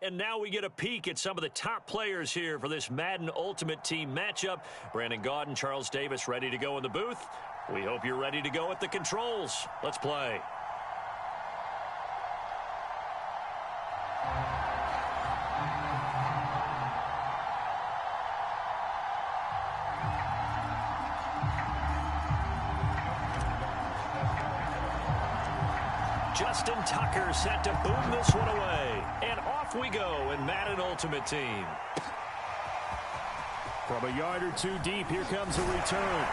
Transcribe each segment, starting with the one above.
And now we get a peek at some of the top players here for this Madden Ultimate Team matchup. Brandon Gaudin, Charles Davis ready to go in the booth. We hope you're ready to go at the controls. Let's play. Justin Tucker set to boom this one away. And off we go in Madden Ultimate Team. From a yard or two deep, here comes a return.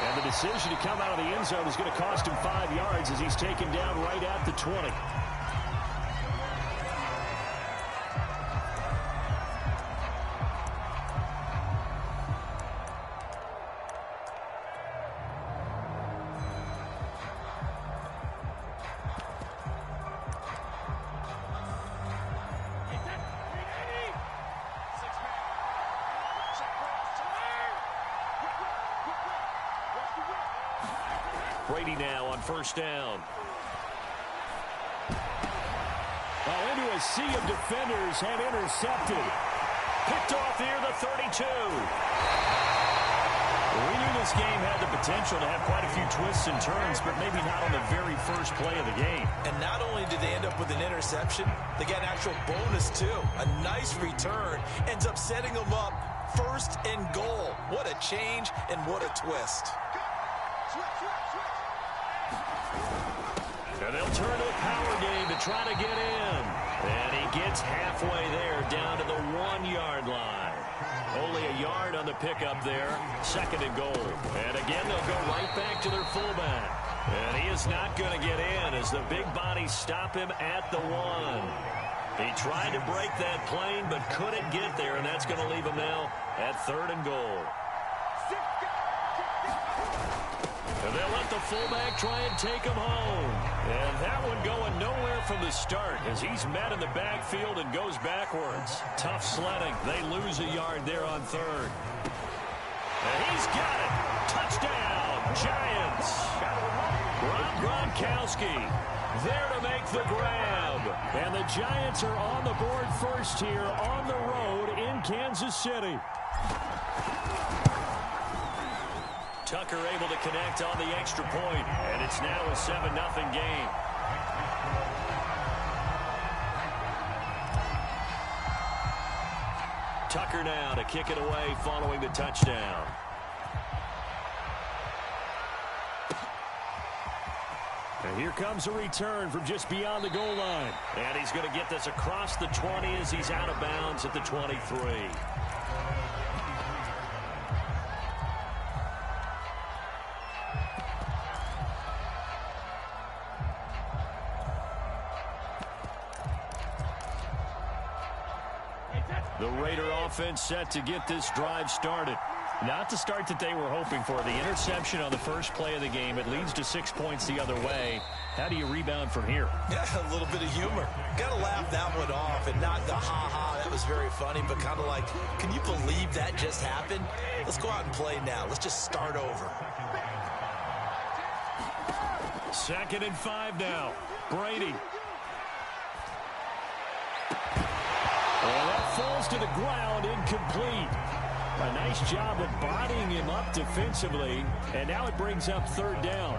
And the decision to come out of the end zone is going to cost him 5 yards as he's taken down right at the 20. Brady now on first down. Well, into a sea of defenders and intercepted. Picked off near the 32. We knew this game had the potential to have quite a few twists and turns, but maybe not on the very first play of the game. And not only did they end up with an interception, they got an actual bonus too. A nice return ends up setting them up first and goal. What a change and what a twist. And they'll turn to the power game to try to get in. And he gets halfway there down to the 1-yard line. Only a yard on the pickup there. Second and goal. And again, they'll go right back to their fullback. And he is not going to get in as the big bodies stop him at the 1. He tried to break that plane but couldn't get there, and that's going to leave him now at third and goal. And they'll let the fullback try and take him home. And that one going nowhere from the start as he's met in the backfield and goes backwards. Tough sledding. They lose a yard there on third. And he's got it. Touchdown, Giants. Rob Gronkowski there to make the grab. And the Giants are on the board first here on the road in Kansas City. Tucker able to connect on the extra point, and it's now a 7-0 game. Tucker now to kick it away following the touchdown. And here comes a return from just beyond the goal line. And he's going to get this across the 20 as he's out of bounds at the 23. The Raider offense set to get this drive started. Not the start that they were hoping for. The interception on the first play of the game. It leads to 6 points the other way. How do you rebound from here? Yeah, a little bit of humor. Got to laugh that one off and not the ha-ha. That was very funny, but kind of like, can you believe that just happened? Let's go out and play now. Let's just start over. 2nd and 5 now. Brady. Well, that falls to the ground, incomplete. A nice job of bodying him up defensively, and now it brings up 3rd down.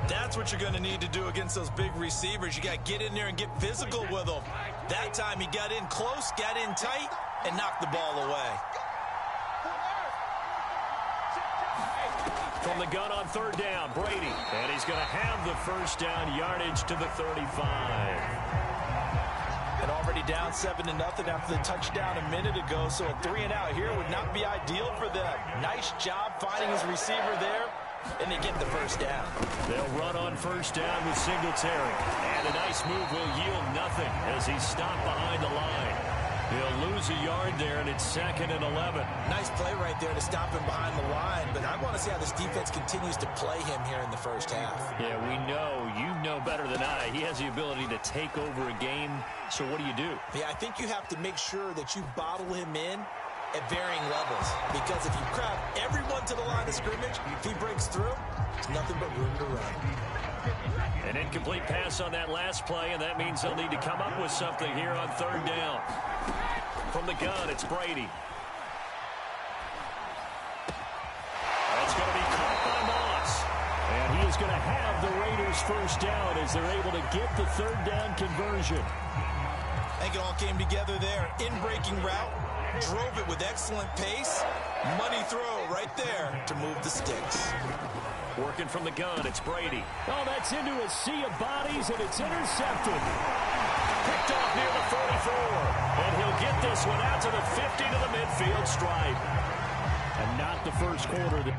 That's what you're going to need to do against those big receivers. You got to get in there and get physical with them. That time he got in close, got in tight, and knocked the ball away. From the gun on 3rd down, Brady. And he's going to have the first down yardage to the 35. And already down 7-0 after the touchdown a minute ago, so a 3 and out here would not be ideal for them. Nice job finding his receiver there, and they get the first down. They'll run on first down with Singletary. And a nice move will yield nothing as he's stopped behind the line. He'll lose a yard there, and it's 2nd and 11. Nice play right there to stop him behind the line, but I want to see how this defense continues to play him here in the first half. Yeah, we know. You know better than I. He has the ability to take over a game, so what do you do? Yeah, I think you have to make sure that you bottle him in at varying levels. doubles. Because if you crowd everyone to the line of scrimmage, if he breaks through, there's nothing but room to run. An incomplete pass on that last play, and that means they'll need to come up with something here on third down. From the gun, it's Brady. That's going to be caught by Moss. And he is going to have the Raiders first down as they're able to get the third down conversion. I think it all came together there. In-breaking route, drove it with excellent pace. Money throw right there to move the sticks. Working from the gun, it's Brady. Oh, that's into a sea of bodies, and it's intercepted. Picked off near the 44. And he'll get this one out to the 50 to the midfield stripe. And not the first quarter.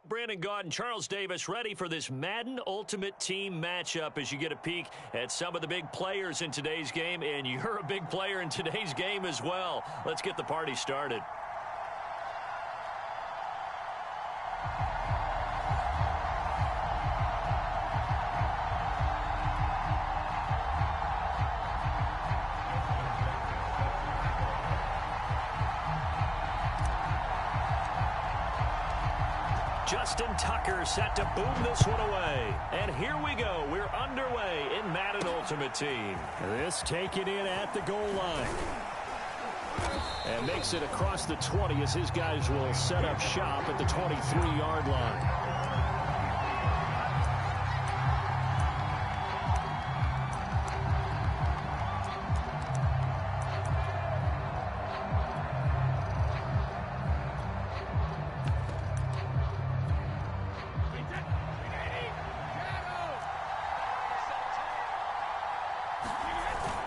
Brandon Gaudin, Charles Davis ready for this Madden Ultimate Team matchup as you get a peek at some of the big players in today's game, and you're a big player in today's game as well. Let's get the party started. Justin Tucker set to boom this one away. And here we go. We're underway in Madden Ultimate Team. This taken in at the goal line. And makes it across the 20 as his guys will set up shop at the 23-yard line.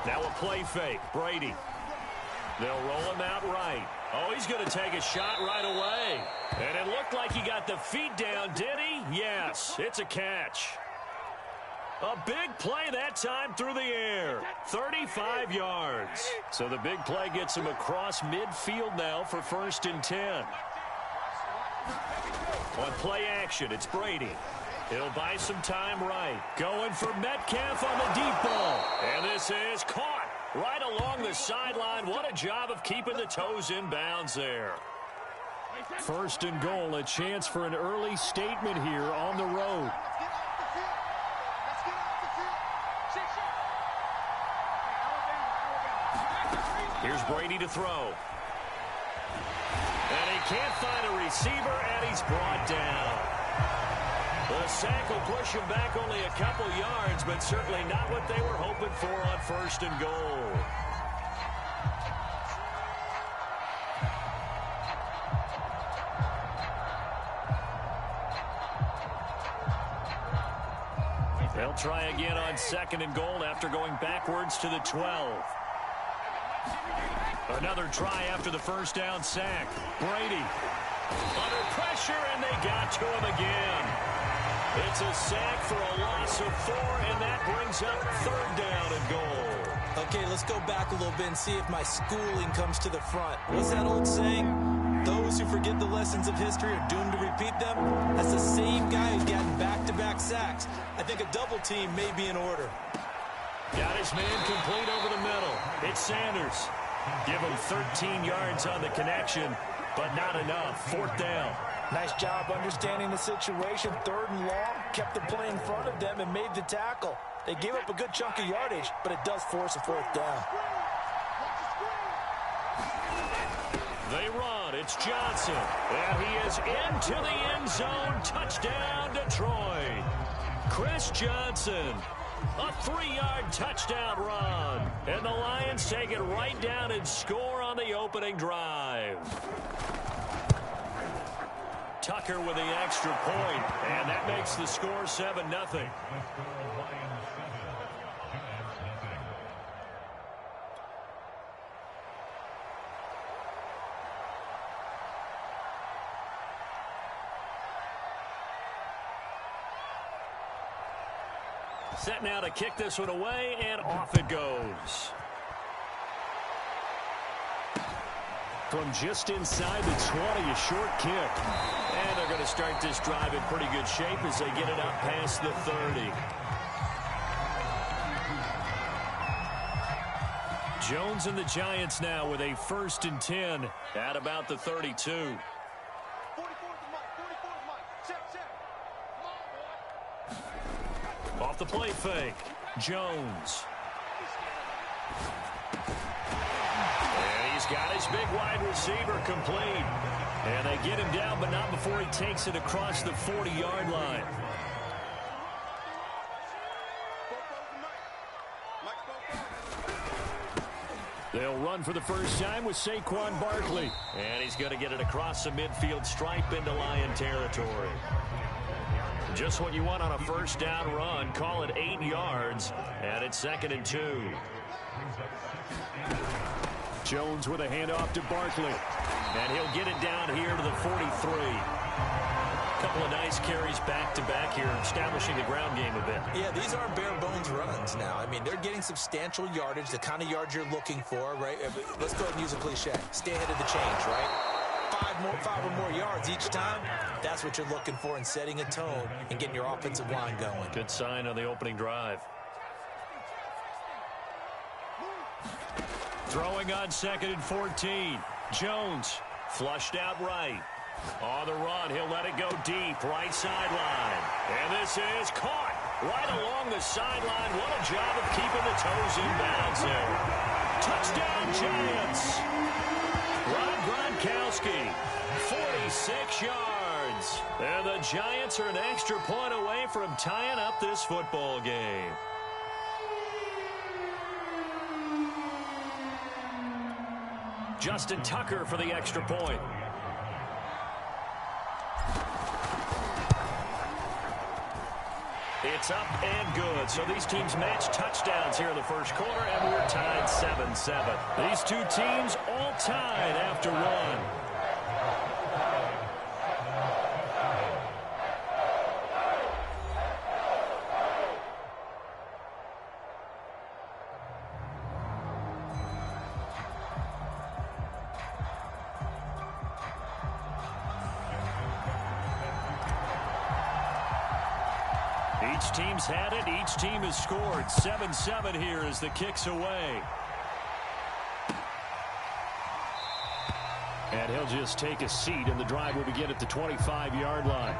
Now a play fake. Brady. They'll roll him out right. Oh, he's going to take a shot right away. And it looked like he got the feet down, did he? Yes, it's a catch. A big play that time through the air. 35 yards. So the big play gets him across midfield now for 1st and 10. On play action, it's Brady. He'll buy some time right. Going for Metcalf on the deep ball. And this is caught right along the sideline. What a job of keeping the toes in bounds there. 1st and goal, a chance for an early statement here on the road. Here's Brady to throw. And he can't find a receiver, and he's brought down. The sack will push him back only a couple yards, but certainly not what they were hoping for on 1st and goal. They'll try again on 2nd and goal after going backwards to the 12. Another try after the 1st down sack. Brady under pressure, and they got to him again. It's a sack for a loss of 4, and that brings up 3rd down and goal. Okay, let's go back a little bit and see if my schooling comes to the front. What's that old saying? Those who forget the lessons of history are doomed to repeat them. That's the same guy who's gotten back-to-back sacks. I think a double team may be in order. Got his man complete over the middle. It's Sanders. Give him 13 yards on the connection, but not enough. 4th down. Nice job understanding the situation. 3rd and long, kept the play in front of them and made the tackle. They gave up a good chunk of yardage, but it does force a 4th down. They run. It's Johnson. And he is into the end zone. Touchdown, Detroit. Chris Johnson. A 3-yard touchdown run. And the Lions take it right down and score on the opening drive. Tucker with the extra point, and that makes the score 7-0. Set now to kick this one away, and off it goes. From just inside the 20, a short kick. And they're going to start this drive in pretty good shape as they get it up past the 30. Jones and the Giants now with a 1st and 10 at about the 32. Off the play fake, Jones. And he's got his big wide receiver complete. And they get him down, but not before he takes it across the 40-yard line. They'll run for the first time with Saquon Barkley. And he's going to get it across the midfield stripe into Lion territory. Just what you want on a 1st down run. Call it 8 yards, and it's 2nd and 2. Jones with a handoff to Barkley. And he'll get it down here to the 43. Couple of nice carries back-to-back here, establishing the ground game a bit. Yeah, these aren't bare-bones runs now. I mean, they're getting substantial yardage, the kind of yards you're looking for, right? Let's go ahead and use a cliche. Stay ahead of the change, right? 5 or more yards each time, that's what you're looking for in setting a tone and getting your offensive line going. Good sign on the opening drive. Throwing on 2nd and 14. Jones flushed out right. On the run, he'll let it go deep, right sideline. And this is caught right along the sideline. What a job of keeping the toes in bounds there. Touchdown, Giants. Rob Gronkowski, 46 yards. And the Giants are an extra point away from tying up this football game. Justin Tucker for the extra point. It's up and good. So these teams match touchdowns here in the first quarter, and we're tied 7-7. These two teams all tied after one. Each team's had it. Each team has scored. 7-7 here as the kick's away. And he'll just take a seat, and the drive will begin at the 25-yard line.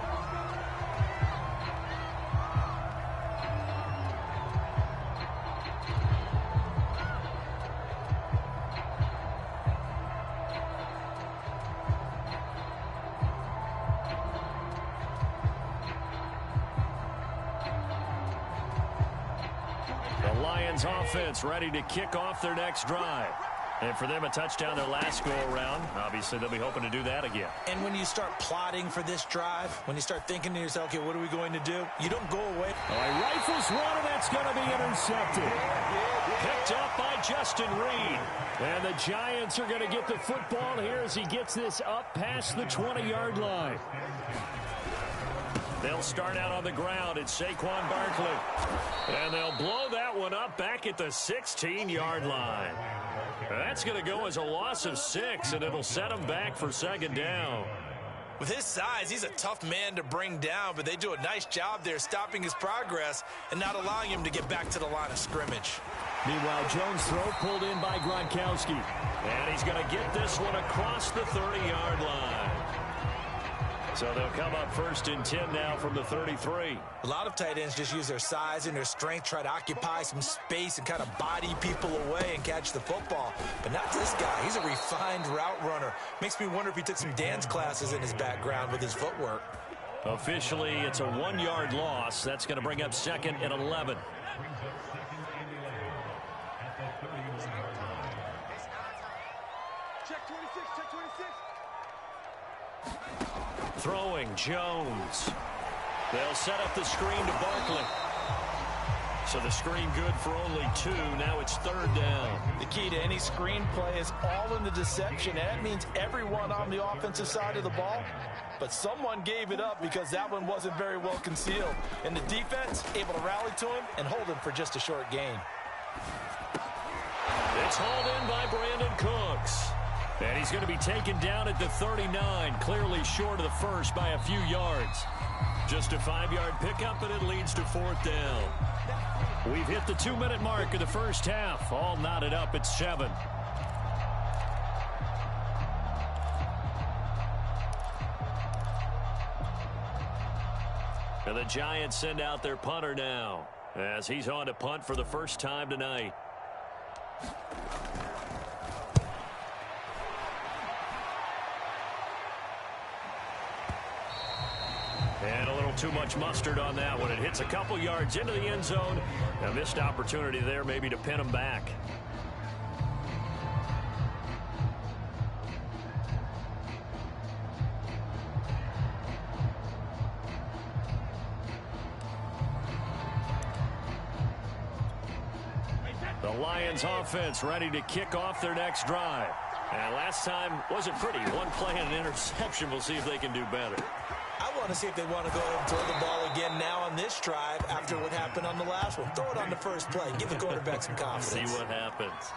Offense ready to kick off their next drive. And for them, a touchdown their last go-around. Obviously, they'll be hoping to do that again. And when you start plotting for this drive, when you start thinking to yourself, okay, what are we going to do? You don't go away. Oh, he rifles one, and that's going to be intercepted. Picked up by Justin Reed. And the Giants are going to get the football here as he gets this up past the 20-yard line. They'll start out on the ground. It's Saquon Barkley. And they'll blow that one up back at the 16-yard line. That's going to go as a loss of 6, and it'll set him back for second down. With his size, he's a tough man to bring down, but they do a nice job there stopping his progress and not allowing him to get back to the line of scrimmage. Meanwhile, Jones' throw pulled in by Gronkowski. And he's going to get this one across the 30-yard line. So they'll come up 1st and 10 now from the 33. A lot of tight ends just use their size and their strength, try to occupy some space and kind of body people away and catch the football. But not this guy. He's a refined route runner. Makes me wonder if he took some dance classes in his background with his footwork. Officially, it's a 1-yard loss. That's going to bring up 2nd and 11. Check 26, check 26. Throwing, Jones. They'll set up the screen to Barkley. So the screen good for only 2. Now it's 3rd down. The key to any screen play is all in the deception. That means everyone on the offensive side of the ball. But someone gave it up because that one wasn't very well concealed. And the defense able to rally to him and hold him for just a short gain. It's hauled in by Brandon Cooks. And he's going to be taken down at the 39, clearly short of the first by a few yards. Just a 5-yard pickup, and it leads to 4th down. We've hit the 2-minute mark of the first half, all knotted up at 7. And the Giants send out their punter now, as he's on to punt for the first time tonight. And a little too much mustard on that one. It hits a couple yards into the end zone. A missed opportunity there maybe to pin him back. The Lions offense ready to kick off their next drive. And last time wasn't pretty. One play and an interception. We'll see if they can do better. I want to see if they want to go ahead and throw the ball again now on this drive after what happened on the last one. Throw it on the first play. Give the quarterback some confidence. See what happens.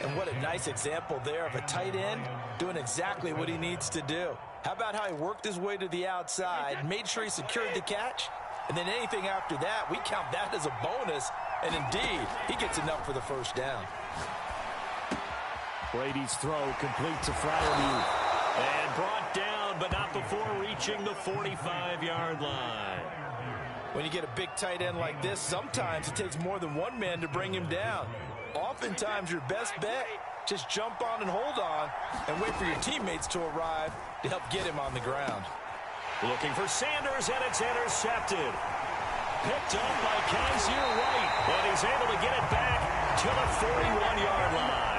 And what a nice example there of a tight end doing exactly what he needs to do. How about how he worked his way to the outside, made sure he secured the catch, and then anything after that, we count that as a bonus. And indeed, he gets enough for the first down. Brady's throw complete to Freiermuth. And brought down, but not before reaching the 45-yard line. When you get a big tight end like this, sometimes it takes more than one man to bring him down. Oftentimes, your best bet, just jump on and hold on and wait for your teammates to arrive to help get him on the ground. Looking for Sanders, and it's intercepted. Picked up by Kaiser White, and he's able to get it back to the 41-yard line.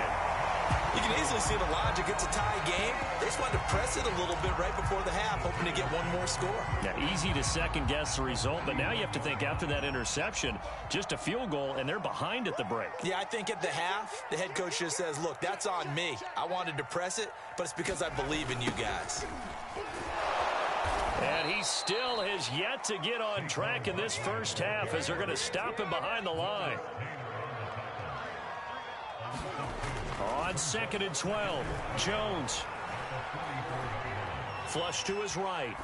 You can easily see the logic. It's a tie game. They just wanted to press it a little bit right before the half, hoping to get one more score. Yeah, easy to second-guess the result, but now you have to think after that interception, just a field goal, and they're behind at the break. Yeah, I think at the half, the head coach just says, look, that's on me. I wanted to press it, but it's because I believe in you guys. And he still has yet to get on track in this first half as they're going to stop him behind the line. On 2nd and 12, Jones. Flush to his right.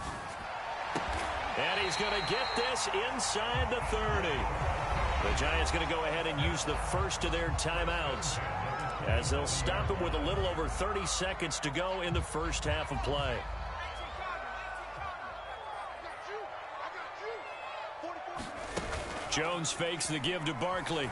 And he's going to get this inside the 30. The Giants going to go ahead and use the first of their timeouts as they'll stop him with a little over 30 seconds to go in the first half of play. Jones fakes the give to Barkley.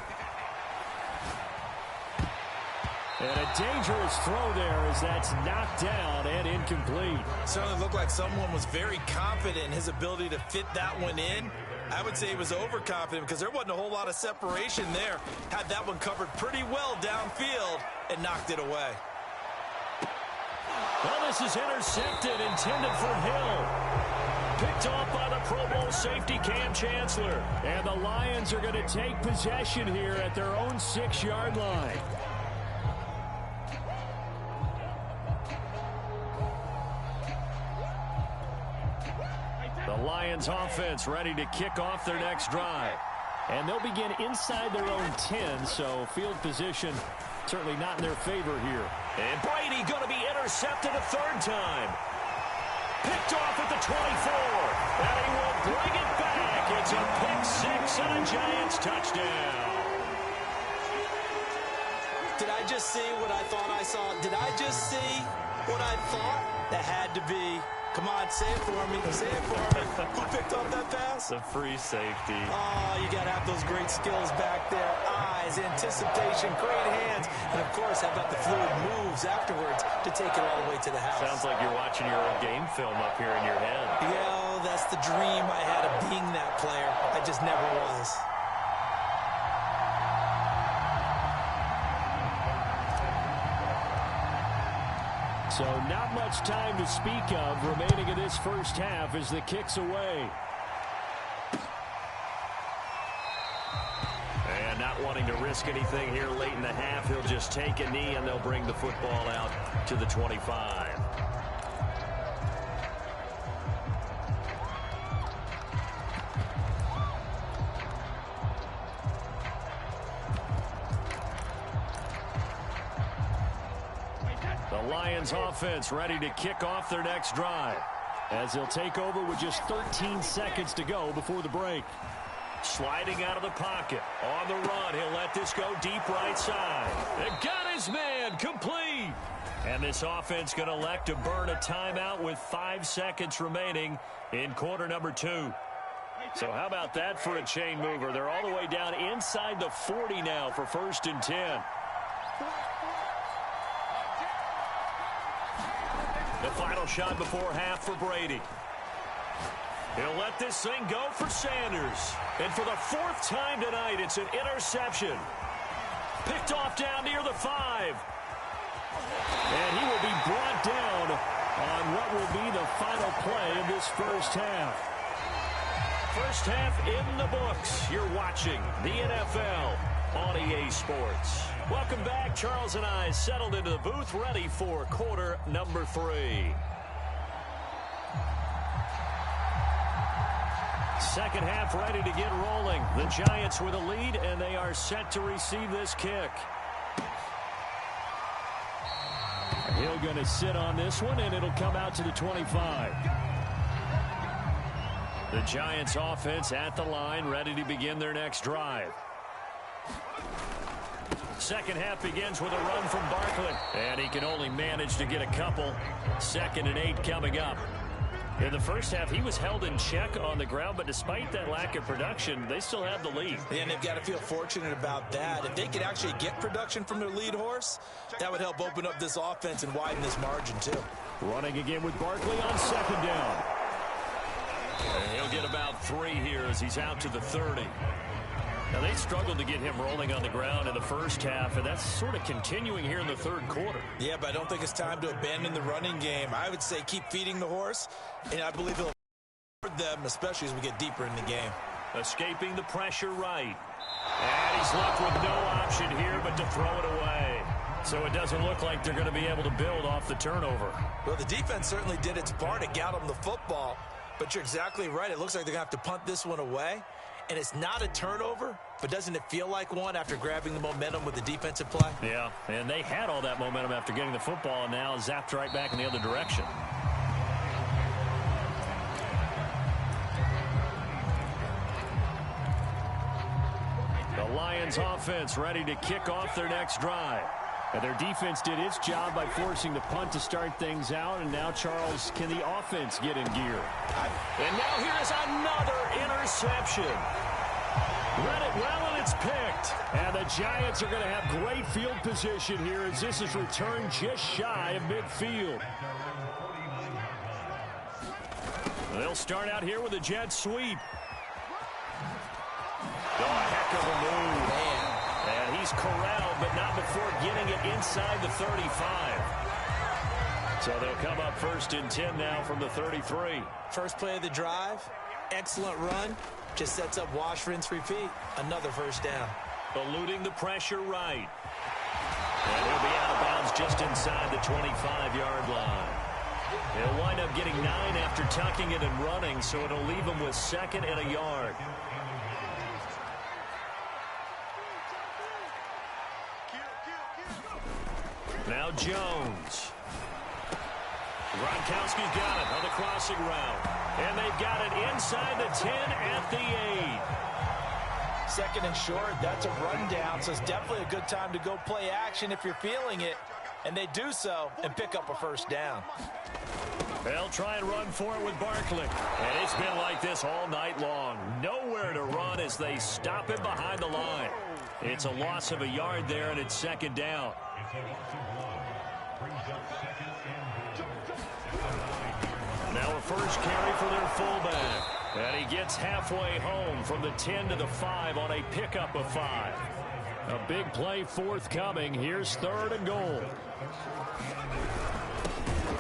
And a dangerous throw there as that's knocked down and incomplete. Certainly looked like someone was very confident in his ability to fit that one in. I would say he was overconfident because there wasn't a whole lot of separation there. Had that one covered pretty well downfield and knocked it away. Well, this is intercepted, intended for Hill. Picked off by the Pro Bowl safety Cam Chancellor. And the Lions are going to take possession here at their own 6-yard line. The Lions offense ready to kick off their next drive. And they'll begin inside their own 10, so field position certainly not in their favor here. And Brady going to be intercepted a third time. Picked off at the 24. And he will bring it back. It's a pick 6 and a Giants touchdown. Did I just see what I thought I saw? Did I just see what I thought? That had to be. Come on, say it for me. Say it for me. Who picked off that pass? The free safety. Oh, you got to have those great skills back there. Eyes, anticipation, great hands. And, of course, how about the fluid moves afterwards to take it all the way to the house? Sounds like you're watching your old game film up here in your head. Yeah, that's the dream I had of being that player. I just never was. So not much time to speak of remaining in this first half as the kick's away. And not wanting to risk anything here late in the half, he'll just take a knee and they'll bring the football out to the 25. Lions offense ready to kick off their next drive as they'll take over with just 13 seconds to go before the break. Sliding out of the pocket. On the run, he'll let this go deep right side. And got his man complete. And this offense going to elect to burn a timeout with 5 seconds remaining in quarter number 2. So how about that for a chain mover? They're all the way down inside the 40 now for 1st and 10. The final shot before half for Brady. He'll let this thing go for Sanders. And for the 4th time tonight, it's an interception. Picked off down near the 5. And he will be brought down on what will be the final play of this first half. First half in the books. You're watching the NFL on EA Sports. Welcome back. Charles and I settled into the booth, ready for quarter number 3. Second half ready to get rolling. The Giants with a lead, and they are set to receive this kick. Hill going to sit on this one, and it'll come out to the 25. The Giants offense at the line, ready to begin their next drive. Second half begins with a run from Barkley. And he can only manage to get a couple. 2nd and 8 coming up. In the first half, he was held in check on the ground, but despite that lack of production, they still have the lead. And they've got to feel fortunate about that. If they could actually get production from their lead horse, that would help open up this offense and widen this margin, too. Running again with Barkley on 2nd down. And he'll get about 3 here as he's out to the 30. Now, they struggled to get him rolling on the ground in the first half, and that's sort of continuing here in the 3rd quarter. Yeah, but I don't think it's time to abandon the running game. I would say keep feeding the horse, and I believe he'll reward them, especially as we get deeper in the game. Escaping the pressure right. And he's left with no option here but to throw it away. So it doesn't look like they're going to be able to build off the turnover. Well, the defense certainly did its part to get them the football, but you're exactly right. It looks like they're going to have to punt this one away. And it's not a turnover, but doesn't it feel like one after grabbing the momentum with the defensive play? Yeah, and they had all that momentum after getting the football, and now zapped right back in the other direction. Lions offense ready to kick off their next drive. And their defense did its job by forcing the punt to start things out. And now, Charles, can the offense get in gear? And now here is another interception. Read it well, and it's picked. And the Giants are going to have great field position here as this is returned just shy of midfield. They'll start out here with a jet sweep. Oh, a heck of a move. Man. And he's corralled, but not before getting it inside the 35. So they'll come up 1st and 10 now from the 33. First play of the drive, excellent run. Just sets up wash, rinse, repeat. Another first down. Eluding the pressure right. And he'll be out of bounds just inside the 25-yard line. He'll wind up getting 9 after tucking it and running, so it'll leave him with 2nd and a yard. Now Jones. Gronkowski's got it on the crossing route. And they've got it inside the 10 at the 8. 2nd and short, that's a rundown, so it's definitely a good time to go play action if you're feeling it. And they do so and pick up a first down. They'll try and run for it with Barkley. And it's been like this all night long. Nowhere to run as they stop him behind the line. It's a loss of a yard there, and it's 2nd down. Now a first carry for their fullback. And he gets halfway home from the 10 to the 5 on a pickup of 5. A big play forthcoming. Here's 3rd and goal.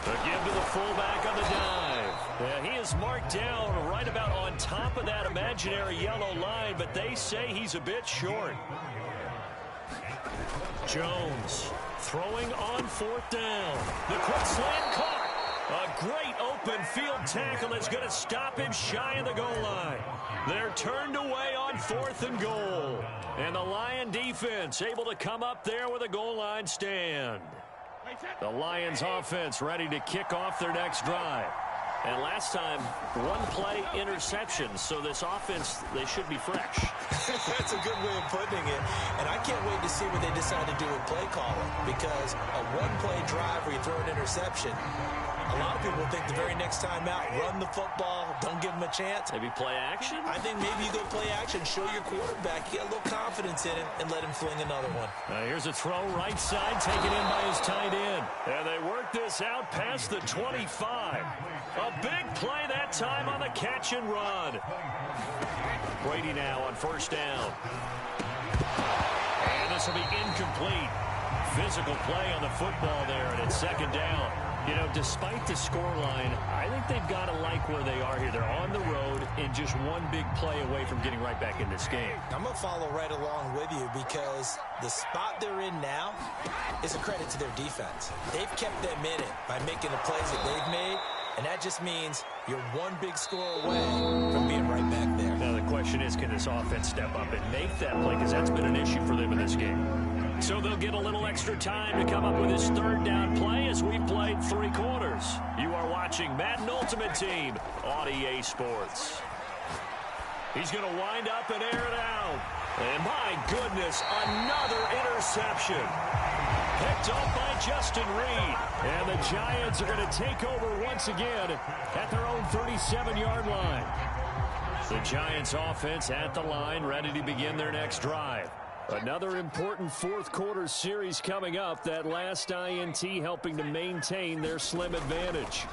Again to the fullback on the dive. Yeah, he is marked down right about on top of that imaginary yellow line, but they say he's a bit short. Jones throwing on 4th down. The quick slant caught. A great open field tackle that's going to stop him shy of the goal line. They're turned away on 4th and goal. And the Lion defense able to come up there with a goal line stand. The Lions offense ready to kick off their next drive. And last time, 1-play interception. So this offense, they should be fresh. That's a good way of putting it. And I can't wait to see what they decide to do with play calling. Because a 1-play drive where you throw an interception, a lot of people think the very next time out, run the football, don't give them a chance. Maybe play action? I think maybe you go play action, show your quarterback, get a little confidence in him, and let him fling another one. Here's a throw right side, taken in by his tight end. And they work this out past the 25. A big play that time on the catch and run. Brady now on 1st down. And this will be incomplete. Physical play on the football there, and it's 2nd down. You know, despite the scoreline, I think they've got to like where they are here. They're on the road and just one big play away from getting right back in this game. I'm going to follow right along with you because the spot they're in now is a credit to their defense. They've kept them in it by making the plays that they've made, and that just means you're one big score away from being right back there. Now the question is, can this offense step up and make that play? Because that's been an issue for them in this game. So they'll get a little extra time to come up with his 3rd down play as we've played 3 quarters. You are watching Madden Ultimate Team on EA Sports. He's going to wind up and air it out. And my goodness, another interception. Picked up by Justin Reed. And the Giants are going to take over once again at their own 37-yard line. The Giants offense at the line, ready to begin their next drive. Another important 4th quarter series coming up. That last INT helping to maintain their slim advantage.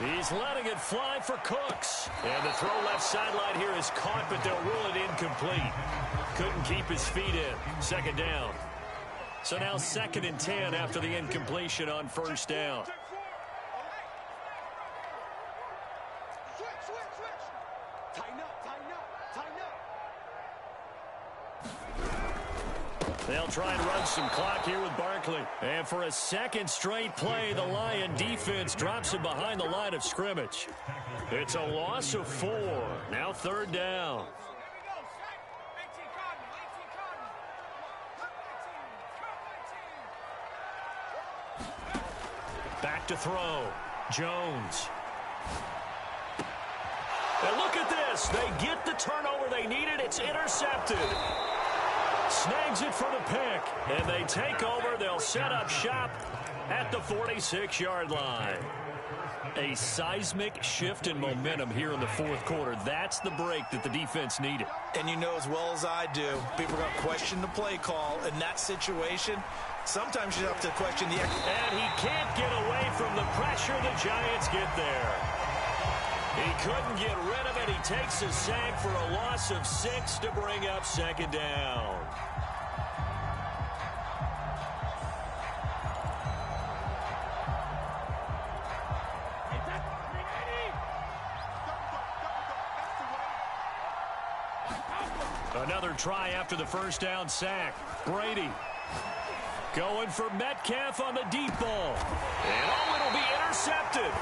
He's letting it fly for Cooks. And the throw left sideline here is caught, but they'll rule it incomplete. Couldn't keep his feet in. 2nd down. So now 2nd and 10 after the incompletion on 1st down. They'll try and run some clock here with Barkley. And for a 2nd straight play, the Lion defense drops him behind the line of scrimmage. It's a loss of 4. Now 3rd down. Back to throw. Jones. And look at this. They get the turnover turnover they needed. It's intercepted. Snags it for the pick. And they take over. They'll set up shop at the 46-yard line. A seismic shift in momentum here in the fourth quarter. That's the break that the defense needed. And you know as well as I do, people are going to question the play call in that situation. Sometimes you have to question the... And he can't get away from the pressure. The Giants get there. He couldn't get rid of it. He takes a sack for a loss of 6 to bring up second down. Another try after the first down sack. Brady going for Metcalf on the deep ball. And it'll be intercepted.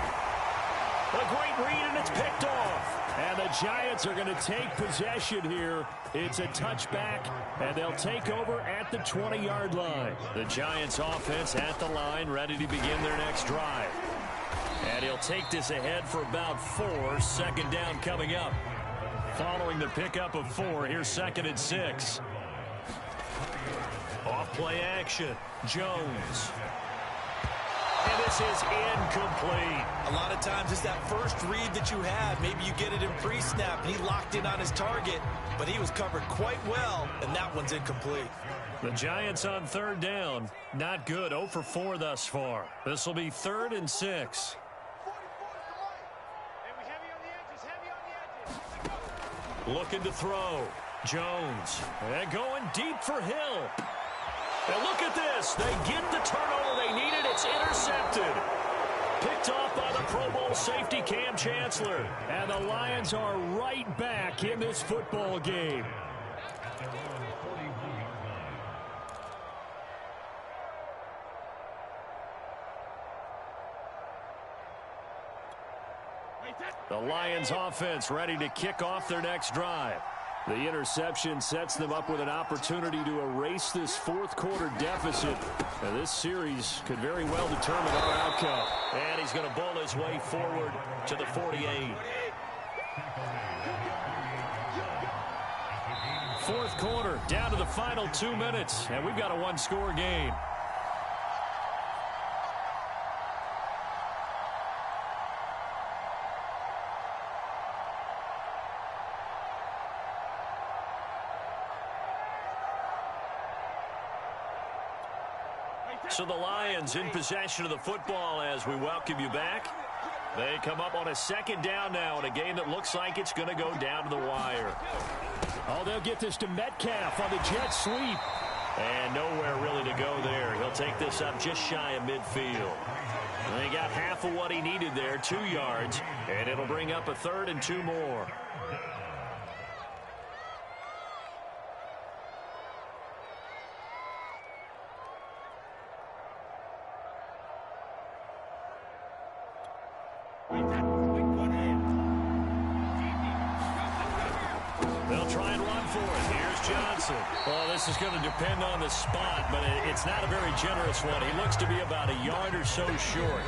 A great read, and it's picked off. And the Giants are going to take possession here. It's a touchback, and they'll take over at the 20-yard line. The Giants offense at the line, ready to begin their next drive. And he'll take this ahead for about 4. Second down coming up. Following the pickup of 4, here's 2nd and 6. Off play action. Jones. And this is incomplete. A lot of times it's that first read that you have. Maybe you get it in pre-snap, and he locked in on his target, but he was covered quite well, and that one's incomplete. The Giants on third down. Not good. 0 for 4 thus far. This will be 3rd and 6. Looking to throw. Jones. And going deep for Hill. And look at this. They get the turnover they needed. It's intercepted. Picked off by the Pro Bowl safety Cam Chancellor. And the Lions are right back in this football game. The Lions offense ready to kick off their next drive. The interception sets them up with an opportunity to erase this fourth quarter deficit. Now, this series could very well determine our outcome. And he's going to bowl his way forward to the 48. Fourth quarter, down to the final 2 minutes, and we've got a one-score game. So the Lions in possession of the football as we welcome you back. They come up on a second down now in a game that looks like it's going to go down to the wire. Oh, they'll get this to Metcalf on the jet sweep. And nowhere really to go there. He'll take this up just shy of midfield. And he got half of what he needed there, 2 yards. And it'll bring up a 3rd and 2 more. Well, this is going to depend on the spot, but it's not a very generous one. He looks to be about a yard or so short.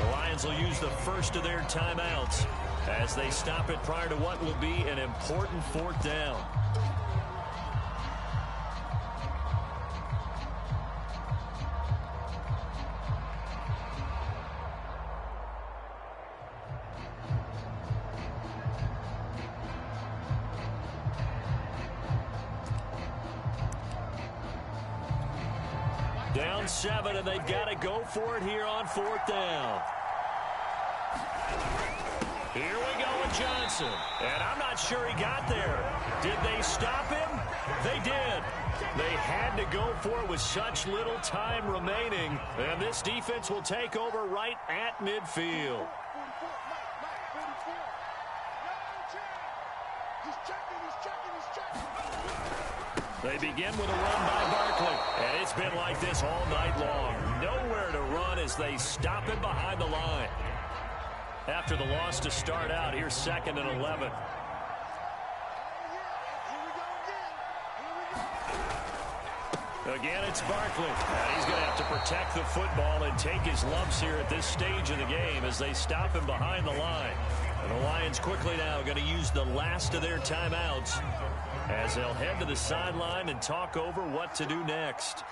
The Lions will use the first of their timeouts as they stop it prior to what will be an important 4th down. Down 7, and they've got to go for it here on 4th down. Here we go with Johnson. And I'm not sure he got there. Did they stop him? They did. They had to go for it with such little time remaining. And this defense will take over right at midfield. They begin with a run by Barkley, and it's been like this all night long. Nowhere to run as they stop him behind the line. After the loss to start out, here's 2nd and 11. Again, it's Barkley, and he's going to have to protect the football and take his lumps here at this stage of the game as they stop him behind the line. And the Lions quickly now going to use the last of their timeouts as they'll head to the sideline and talk over what to do next.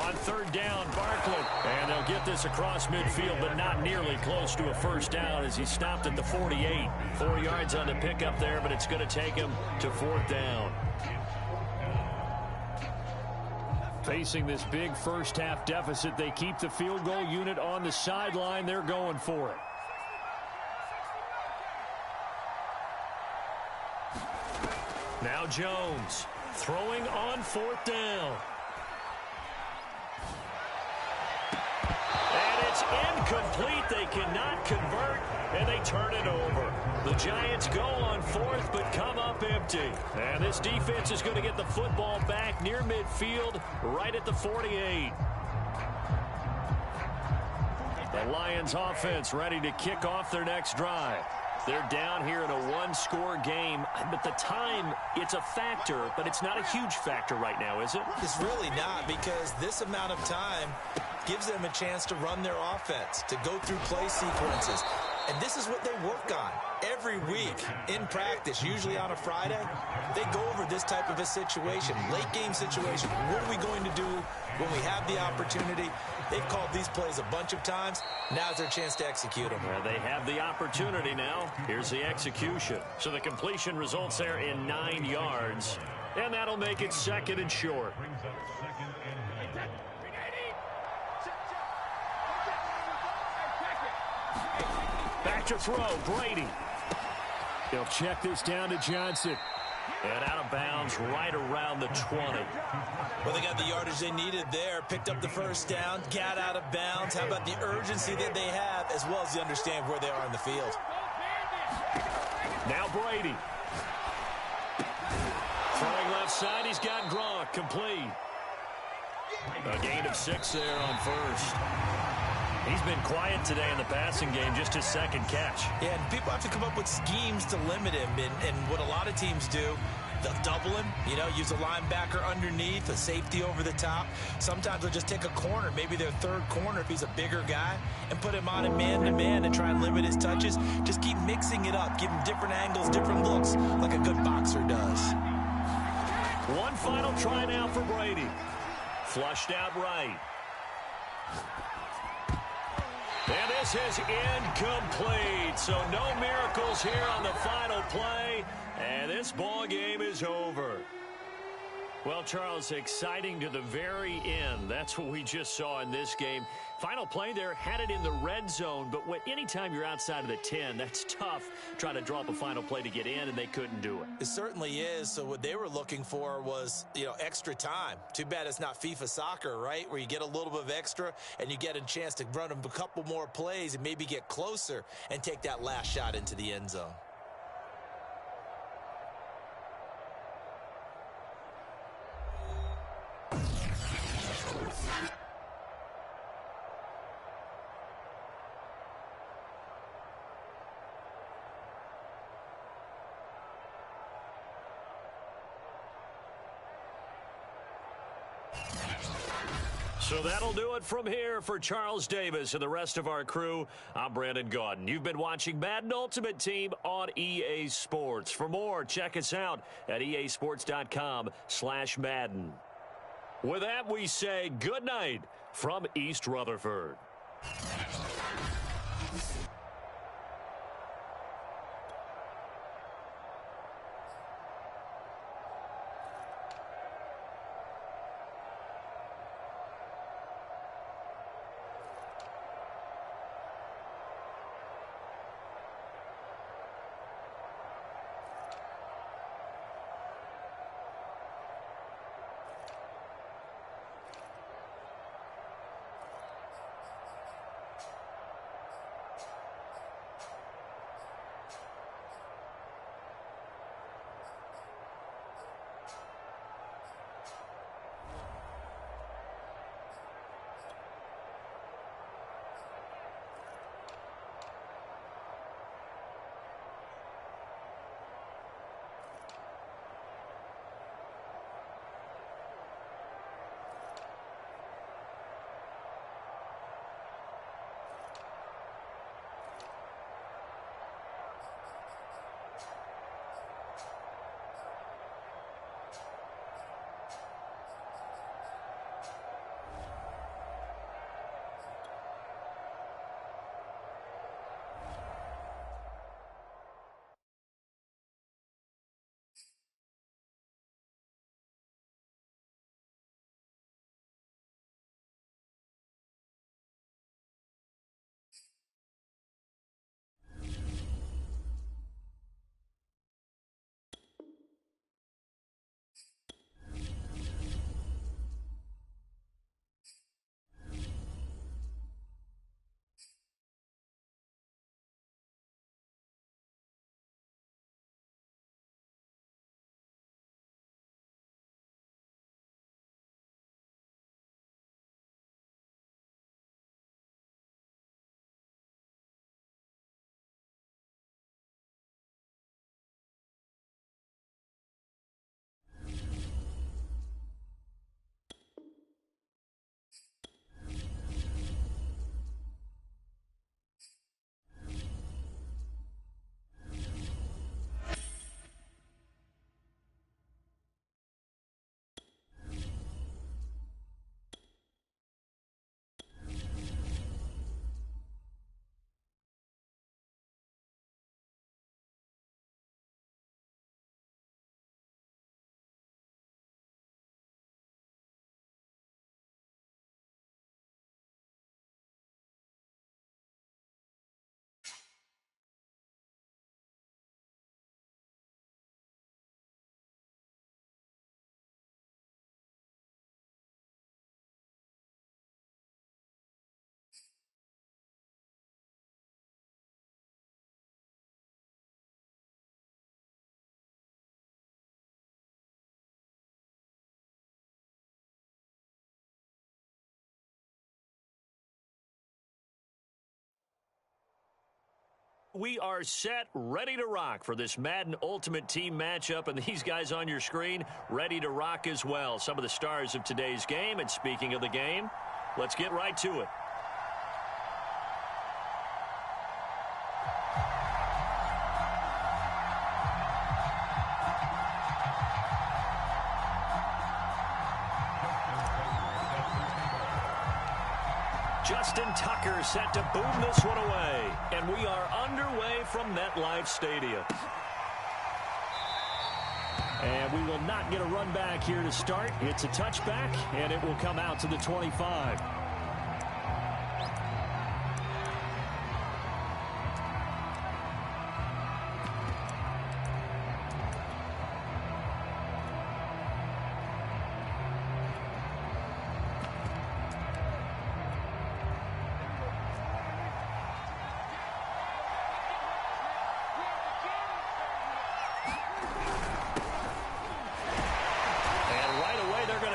On third down, Barkley. And they'll get this across midfield, but not nearly close to a first down as he stopped at the 48. 4 yards on the pickup there, but it's going to take him to fourth down. Facing this big first-half deficit, they keep the field goal unit on the sideline. They're going for it. Now Jones throwing on fourth down. And it's incomplete. They cannot convert, and they turn it over. The Giants go on fourth, but come up empty. And this defense is going to get the football back near midfield, right at the 48. The Lions offense ready to kick off their next drive. They're down here in a one-score game, but the time, it's a factor, but it's not a huge factor right now, is it? It's really not, because this amount of time gives them a chance to run their offense, to go through play sequences. And this is what they work on every week in practice, usually on a Friday. They go over this type of a situation, late game situation. What are we going to do when we have the opportunity? They've called these plays a bunch of times. Now's their chance to execute them. Well, they have the opportunity now. Here's the execution. So the completion results there in 9 yards. And that'll make it second and short. Back to throw, Brady. They'll check this down to Johnson. And out of bounds right around the 20. Well, they got the yardage they needed there. Picked up the first down, got out of bounds. How about the urgency that they have, as well as they understand where they are in the field. Now Brady. Throwing left side, he's got Gronk, complete. A gain of 6 there on first. He's been quiet today in the passing game, just his second catch. Yeah, and people have to come up with schemes to limit him. And what a lot of teams do, they'll double him, use a linebacker underneath, a safety over the top. Sometimes they'll just take a corner, maybe their third corner if he's a bigger guy, and put him on a man-to-man and try and limit his touches. Just keep mixing it up, give him different angles, different looks, like a good boxer does. One final try now for Brady. Flushed out right. And this is incomplete. So no miracles here on the final play. And this ball game is over. Well, Charles, exciting to the very end. That's what we just saw in this game. Final play there, had it in the red zone. But anytime you're outside of the 10, that's tough trying to draw up a final play to get in, and they couldn't do it. It certainly is. So what they were looking for was, extra time. Too bad it's not FIFA soccer, right, where you get a little bit of extra and you get a chance to run a couple more plays and maybe get closer and take that last shot into the end zone. So that'll do it from here for Charles Davis and the rest of our crew. I'm Brandon Gaudin. You've been watching Madden Ultimate Team on EA Sports. For more, check us out at easports.com/Madden. With that, we say good night from East Rutherford. We are set, ready to rock for this Madden Ultimate Team matchup, and these guys on your screen ready to rock as well. Some of the stars of today's game, and speaking of the game, let's get right to it. Justin Tucker set to boom this one away. And we are underway from MetLife Stadium. And we will not get a run back here to start. It's a touchback, and it will come out to the 25.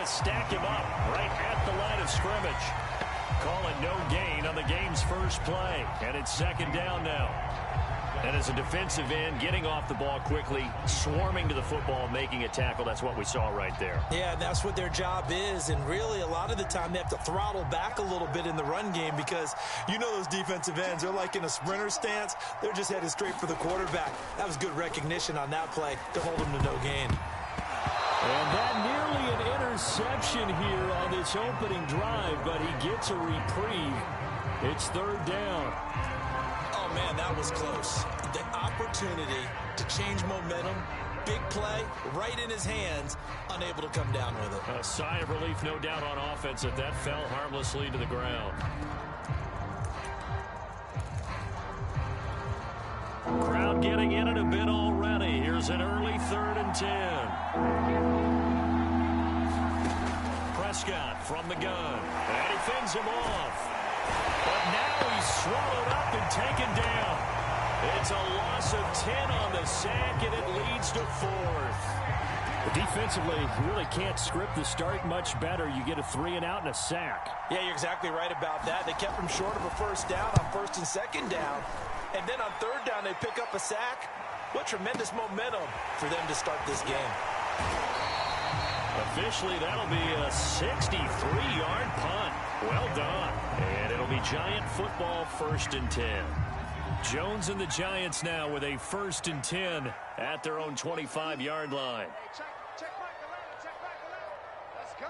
Stack him up right at the line of scrimmage. Call it no gain on the game's first play. And it's second down now. And as a defensive end, getting off the ball quickly, swarming to the football, making a tackle, that's what we saw right there. Yeah, and that's what their job is. And really, a lot of the time, they have to throttle back a little bit in the run game because you know those defensive ends, they're like in a sprinter stance. They're just headed straight for the quarterback. That was good recognition on that play to hold them to no gain. And that nearly an interception here on this opening drive, but he gets a reprieve. It's third down. Oh, man, that was close. The opportunity to change momentum, big play, right in his hands, unable to come down with it. A sigh of relief, no doubt, on offense that that fell harmlessly to the ground. Crowd getting in it a bit already. Here's an early 3rd and 10. Prescott from the gun. And he fends him off. But now he's swallowed up and taken down. It's a loss of 10 on the sack, and it leads to 4th. Defensively, you really can't script the start much better. You get a 3 and out and a sack. Yeah, you're exactly right about that. They kept him short of a first down on 1st and 2nd down. And then on 3rd down, they pick up a sack. What tremendous momentum for them to start this game. Officially, that'll be a 63-yard punt. Well done. And it'll be Giant football, 1st and 10. Jones and the Giants now with a 1st and 10 at their own 25-yard line. Check back the line. Check back the line. Let's go.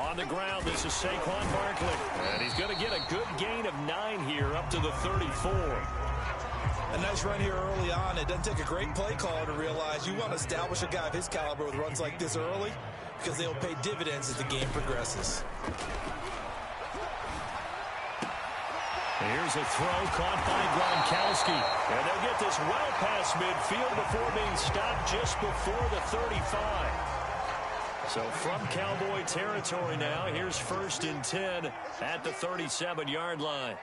On the ground, this is Saquon Barkley. And he's going to get a good gain of 9 here up to the 34. A nice run here early on. It doesn't take a great play caller to realize you want to establish a guy of his caliber with runs like this early because they'll pay dividends as the game progresses. Here's a throw caught by Gronkowski. And they'll get this well past midfield before being stopped just before the 35. So from Cowboy territory now, here's 1st and 10 at the 37-yard line.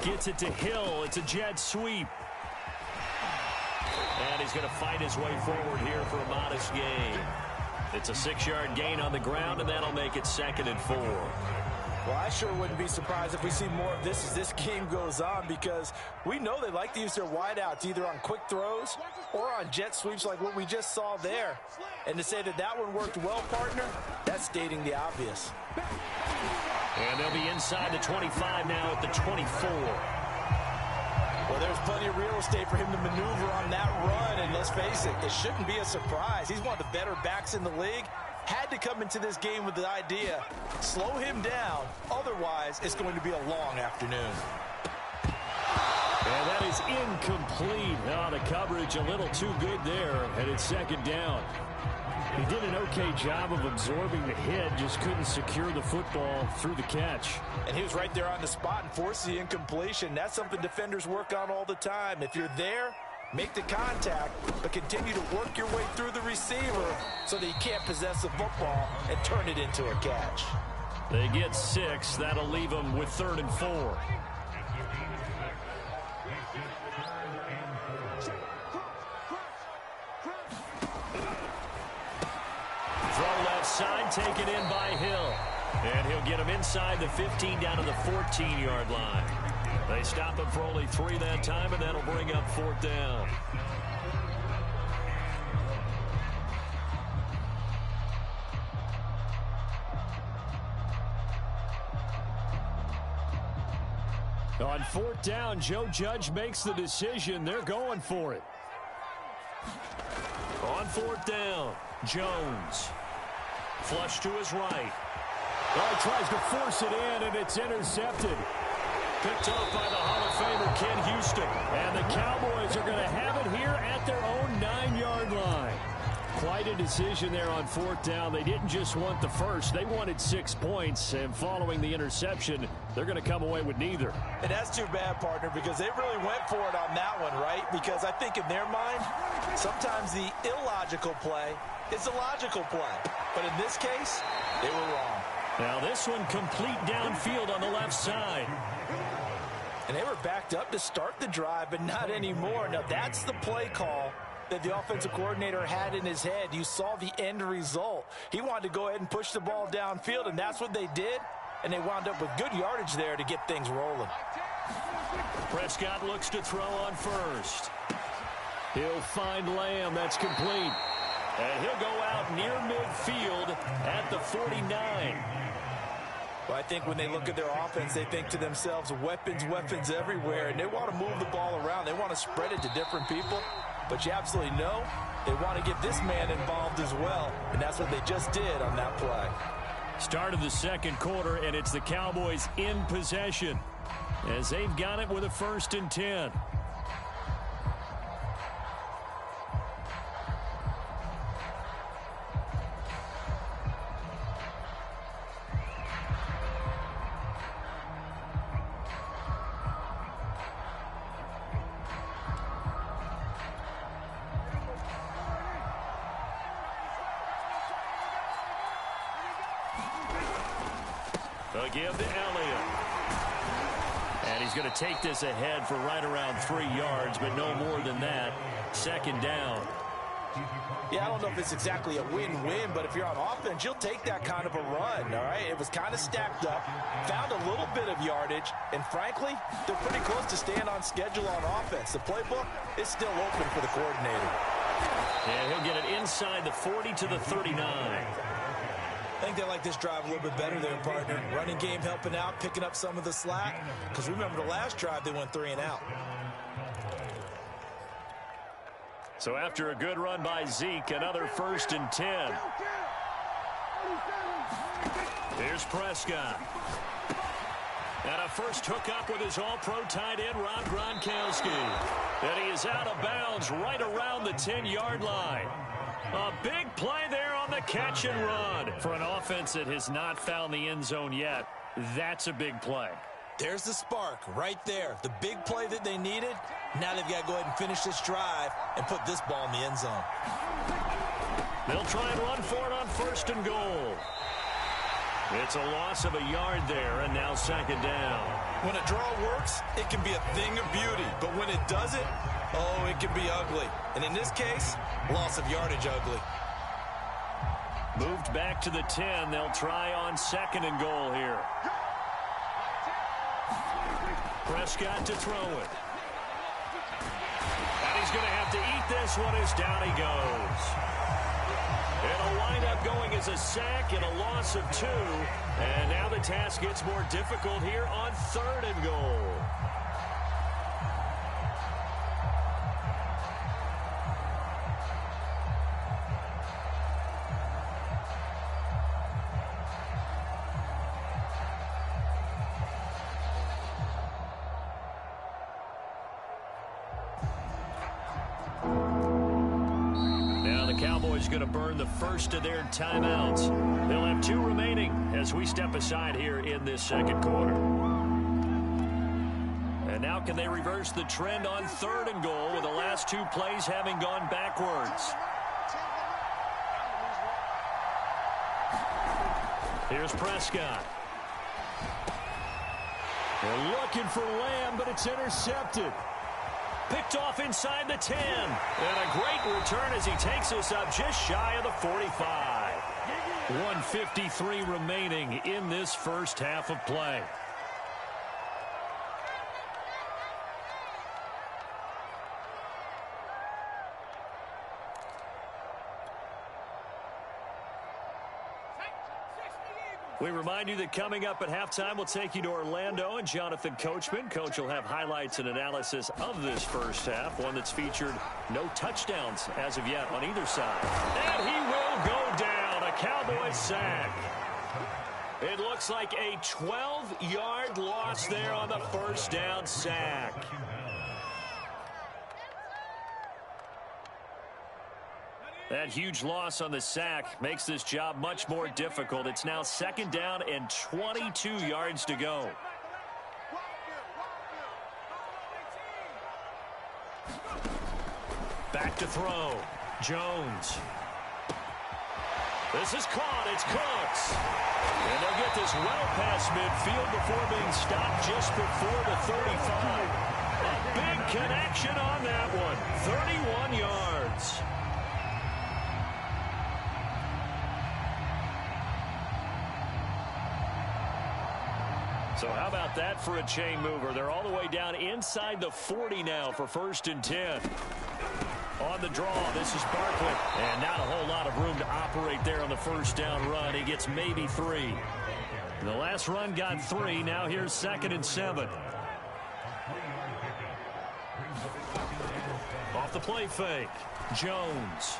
Gets it to Hill. It's a jet sweep. And he's going to fight his way forward here for a modest gain. It's a 6-yard gain on the ground, and that'll make it 2nd and 4. Well, I sure wouldn't be surprised if we see more of this as this game goes on because we know they like to use their wideouts either on quick throws or on jet sweeps like what we just saw there. And to say that that one worked well, partner, that's stating the obvious. And they'll be inside the 25 now at the 24. Well, there's plenty of real estate for him to maneuver on that run. And let's face it, it shouldn't be a surprise. He's one of the better backs in the league. Had to come into this game with the idea, slow him down. Otherwise, it's going to be a long afternoon. And that is incomplete. Now the coverage a little too good there, and it's 2nd down. He did an okay job of absorbing the hit, just couldn't secure the football through the catch. And he was right there on the spot and forced the incompletion. That's something defenders work on all the time. If you're there, make the contact, but continue to work your way through the receiver so that he can't possess the football and turn it into a catch. They get 6. That'll leave them with 3rd and 4. Throw left side, taken in by Hill. And he'll get him inside the 15 down to the 14-yard line. They stop him for only 3 that time, and that'll bring up 4th down. On 4th down, Joe Judge makes the decision. They're going for it. On 4th down, Jones. Flush to his right. Oh, he tries to force it in, and it's intercepted. Picked off by the Hall of Famer Ken Houston. And the Cowboys are going to have it here at their own 9-yard line. Quite a decision there on 4th down. They didn't just want the first. They wanted 6 points. And following the interception, they're going to come away with neither. And that's too bad, partner, because they really went for it on that one, right? Because I think in their mind, sometimes the illogical play is a logical play. But in this case, they were wrong. Now this one complete downfield on the left side. And they were backed up to start the drive, but not anymore. Now that's the play call that the offensive coordinator had in his head. You saw the end result. He wanted to go ahead and push the ball downfield, and that's what they did. And they wound up with good yardage there to get things rolling. Prescott looks to throw on first. He'll find Lamb. That's complete. And he'll go out near midfield at the 49. Well, I think when they look at their offense, they think to themselves, weapons, weapons everywhere. And they want to move the ball around. They want to spread it to different people. But you absolutely know they want to get this man involved as well. And that's what they just did on that play. Start of the second quarter, and it's the Cowboys in possession as they've got it with a 1st and 10. They'll give to Elliott. And he's going to take this ahead for right around 3 yards, but no more than that. 2nd down. Yeah, I don't know if it's exactly a win-win, but if you're on offense, you'll take that kind of a run, all right? It was kind of stacked up, found a little bit of yardage, and frankly, they're pretty close to staying on schedule on offense. The playbook is still open for the coordinator. And he'll get it inside the 40 to the 39. I think they like this drive a little bit better there, partner. Running game helping out, picking up some of the slack. Because remember the last drive, they went 3 and out. So after a good run by Zeke, another 1st and 10. Here's Prescott. And a first hookup with his all-pro tight end, Rob Gronkowski. And he is out of bounds right around the 10-yard line. A big play there on the catch and run. For an offense that has not found the end zone yet, that's a big play. There's the spark right there. The big play that they needed. Now they've got to go ahead and finish this drive and put this ball in the end zone. They'll try and run for it on 1st and goal. It's a loss of a yard there, and now 2nd down. When a draw works, it can be a thing of beauty. But when it doesn't, oh, it can be ugly. And in this case, loss of yardage ugly. Moved back to the 10. They'll try on 2nd and goal here. Prescott to throw it. And he's going to have to eat this one as down he goes. It'll wind up going as a sack and a loss of 2. And now the task gets more difficult here on 3rd and goal. Cowboys going to burn the first of their timeouts. They'll have 2 remaining as we step aside here in this second quarter. And now can they reverse the trend on 3rd and goal with the last 2 plays having gone backwards? Here's Prescott. They're looking for Lamb, but it's intercepted. Picked off inside the 10. And a great return as he takes us up just shy of the 45. 1:53 remaining in this first half of play. We remind you that coming up at halftime, we'll take you to Orlando and Jonathan Coachman. Coach will have highlights and analysis of this first half, one that's featured no touchdowns as of yet on either side. And he will go down, a Cowboys sack. It looks like a 12-yard loss there on the first down sack. That huge loss on the sack makes this job much more difficult. It's now 2nd down and 22 yards to go. Back to throw. Jones. This is caught. It's Cooks. And they'll get this well past midfield before being stopped just before the 35. A big connection on that one. 31 yards. So how about that for a chain mover? They're all the way down inside the 40 now for 1st and 10. On the draw, this is Barkley. And not a whole lot of room to operate there on the first down run. He gets maybe 3. The last run got 3. Now here's 2nd and 7. Off the play fake. Jones.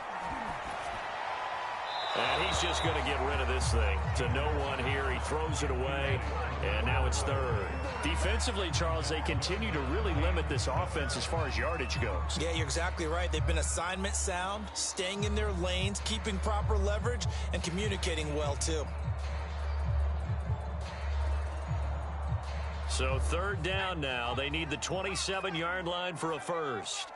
And he's just going to get rid of this thing. To no one here. He throws it away. And now it's 3rd. Defensively, Charles, they continue to really limit this offense as far as yardage goes. Yeah, you're exactly right. They've been assignment sound, staying in their lanes, keeping proper leverage, and communicating well, too. So 3rd down now. They need the 27-yard line for a first.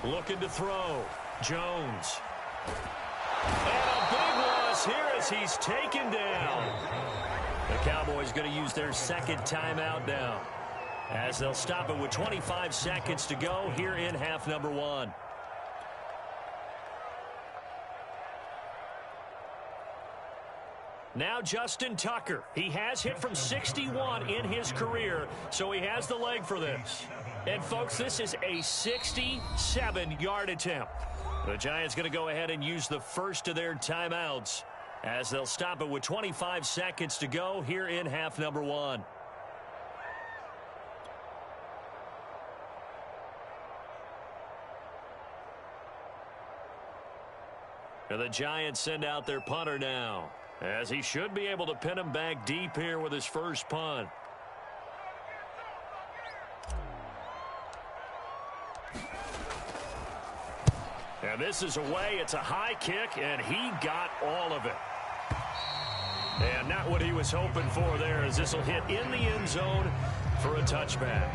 Looking to throw. Jones. And a big loss here as he's taken down. The Cowboys going to use their 2nd timeout now, as they'll stop it with 25 seconds to go here in half number 1. Now Justin Tucker. He has hit from 61 in his career, so he has the leg for this. And, folks, this is a 67-yard attempt. The Giants going to go ahead and use the first of their timeouts, as they'll stop it with 25 seconds to go here in half number 1. And the Giants send out their punter now, as he should be able to pin him back deep here with his first punt. And this is away. It's a high kick, and he got all of it. And not what he was hoping for there, as this will hit in the end zone for a touchback.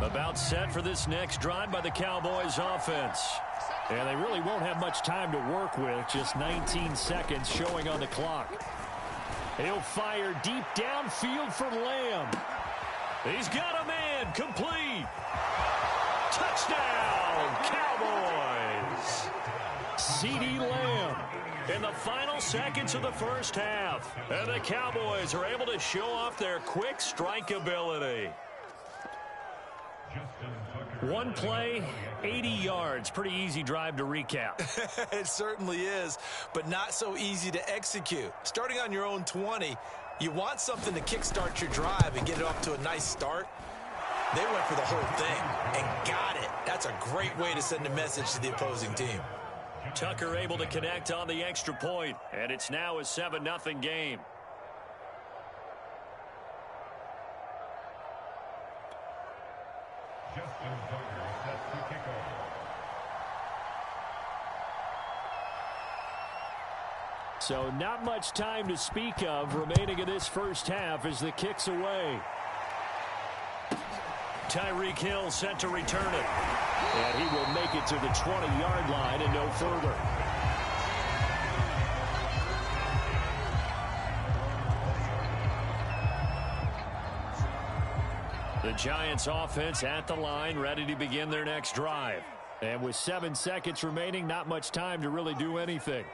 About set for this next drive by the Cowboys offense. And they really won't have much time to work with. Just 19 seconds showing on the clock. He'll fire deep downfield for Lamb. He's got a man. Complete. Touchdown, Cowboys. CeeDee Lamb in the final seconds of the first half. And the Cowboys are able to show off their quick strike ability. One play, 80 yards. Pretty easy drive to recap. It certainly is, but not so easy to execute. Starting on your own 20, you want something to kickstart your drive and get it off to a nice start. They went for the whole thing and got it. That's a great way to send a message to the opposing team. Tucker able to connect on the extra point, and it's now a 7-0 game. So not much time to speak of remaining in this first half as the kick's away. Tyreek Hill set to return it. And he will make it to the 20-yard line and no further. Giants offense at the line, ready to begin their next drive. And with 7 seconds remaining, not much time to really do anything.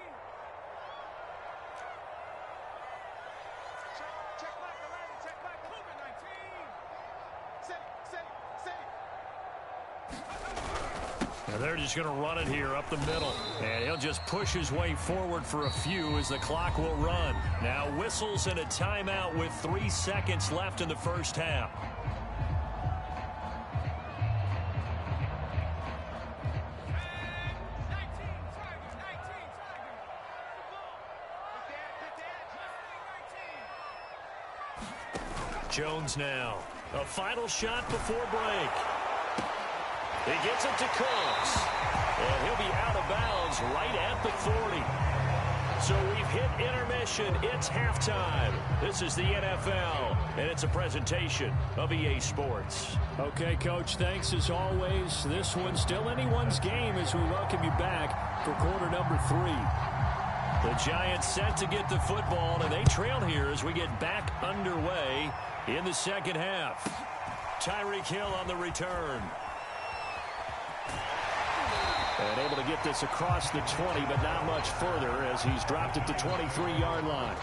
Now they're just going to run it here up the middle. And he'll just push his way forward for a few as the clock will run. Now whistles and a timeout with 3 seconds left in the first half. Jones now. A final shot before break. He gets it to Cooks. And he'll be out of bounds right at the 40. So we've hit intermission. It's halftime. This is the NFL, and it's a presentation of EA Sports. Okay, Coach, thanks as always. This one's still anyone's game as we welcome you back for quarter number 3. The Giants set to get the football, and they trail here as we get back underway in the second half. Tyreek Hill on the return. And able to get this across the 20, but not much further as he's dropped it to 23-yard line.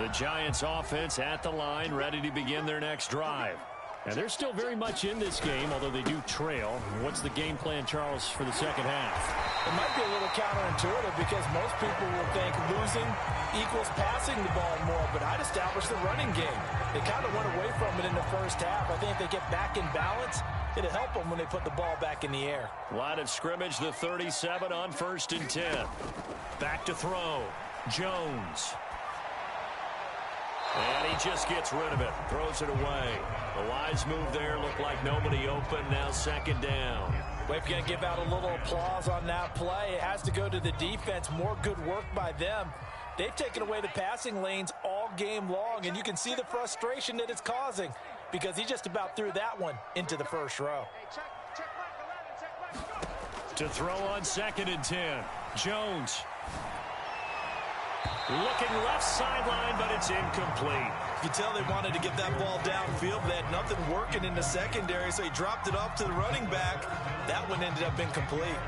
The Giants offense at the line, ready to begin their next drive. And they're still very much in this game, although they do trail. What's the game plan, Charles, for the second half? It might be a little counterintuitive because most people will think losing equals passing the ball more, but I'd establish the running game. They kind of went away from it in the first half. I think if they get back in balance, it'll help them when they put the ball back in the air. Line of scrimmage, the 37 on 1st and 10. Back to throw. Jones. And he just gets rid of it. Throws it away. A wise move there. Looked like nobody open. Now 2nd down. Well, if you're going to give out a little applause on that play, it has to go to the defense. More good work by them. They've taken away the passing lanes all game long, and you can see the frustration that it's causing because he just about threw that one into the first row. To throw on 2nd and 10. Jones. Looking left sideline, but it's incomplete. You tell they wanted to get that ball downfield, but they had nothing working in the secondary, so he dropped it off to the running back. That one ended up incomplete.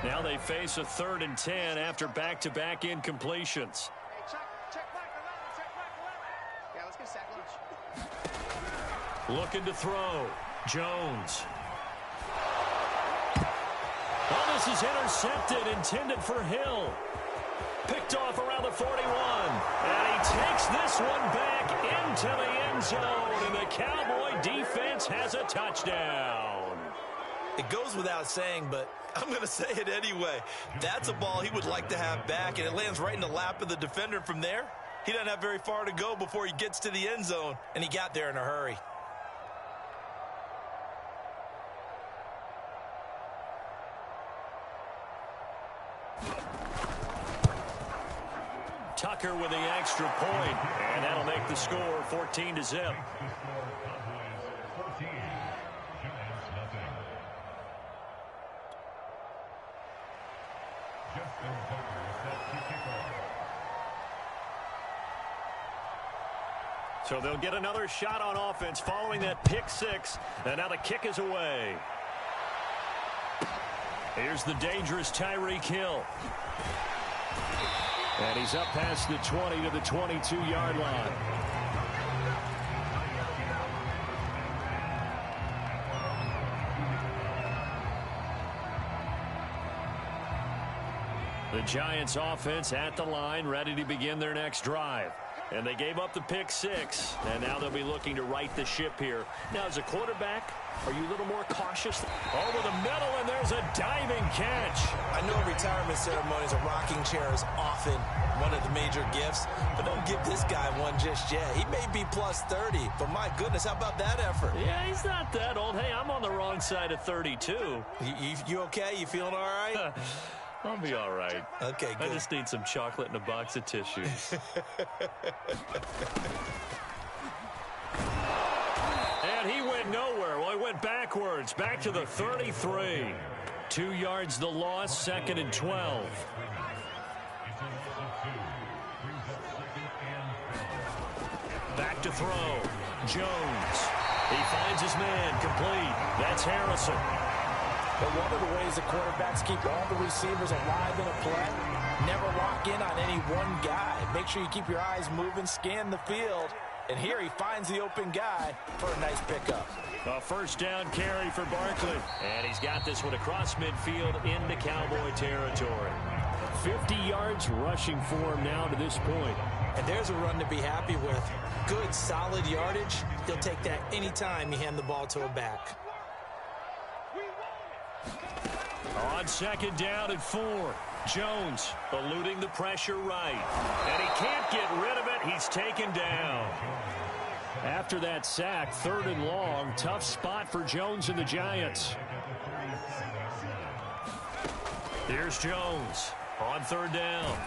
Now they face a 3rd and 10 after back-to-back incompletions. Yeah, let's get sack lunch. Looking to throw. Jones. Oh, this is intercepted, intended for Hill. Picked off around the 41. And he takes this one back into the end zone. And the Cowboy defense has a touchdown. It goes without saying, but I'm going to say it anyway. That's a ball he would like to have back, and it lands right in the lap of the defender from there. He doesn't have very far to go before he gets to the end zone, and he got there in a hurry. Tucker with the extra point, and that'll make the score 14-0. So they'll get another shot on offense following that pick 6, and now the kick is away. Here's the dangerous Tyreek Hill. And he's up past the 20 to the 22-yard line. The Giants offense at the line, ready to begin their next drive. And they gave up the pick 6, and now they'll be looking to right the ship here. Now, as a quarterback, are you a little more cautious? Over the middle, and there's a diving catch. I know retirement ceremonies, a rocking chair is often one of the major gifts, but don't give this guy one just yet. He may be plus 30, but my goodness, how about that effort? Yeah, he's not that old. Hey, I'm on the wrong side of 32. You okay? You feeling all right? I'll be all right. Okay, good. I just need some chocolate and a box of tissues. And he went nowhere. Well, he went backwards, back to the 33. 2 yards the loss, 2nd and 12. Back to throw. Jones. He finds his man complete. That's Harrison. But one of the ways the quarterbacks keep all the receivers alive in a play, never lock in on any one guy. Make sure you keep your eyes moving, scan the field. And here he finds the open guy for a nice pickup. A first down carry for Barkley. And he's got this one across midfield into Cowboy territory. 50 yards rushing for him now to this point. And there's a run to be happy with. Good, solid yardage. He'll take that anytime you hand the ball to a back. On second down and 4. Jones eluding the pressure right. And he can't get rid of it. He's taken down. After that sack, 3rd and long. Tough spot for Jones and the Giants. Here's Jones on 3rd down.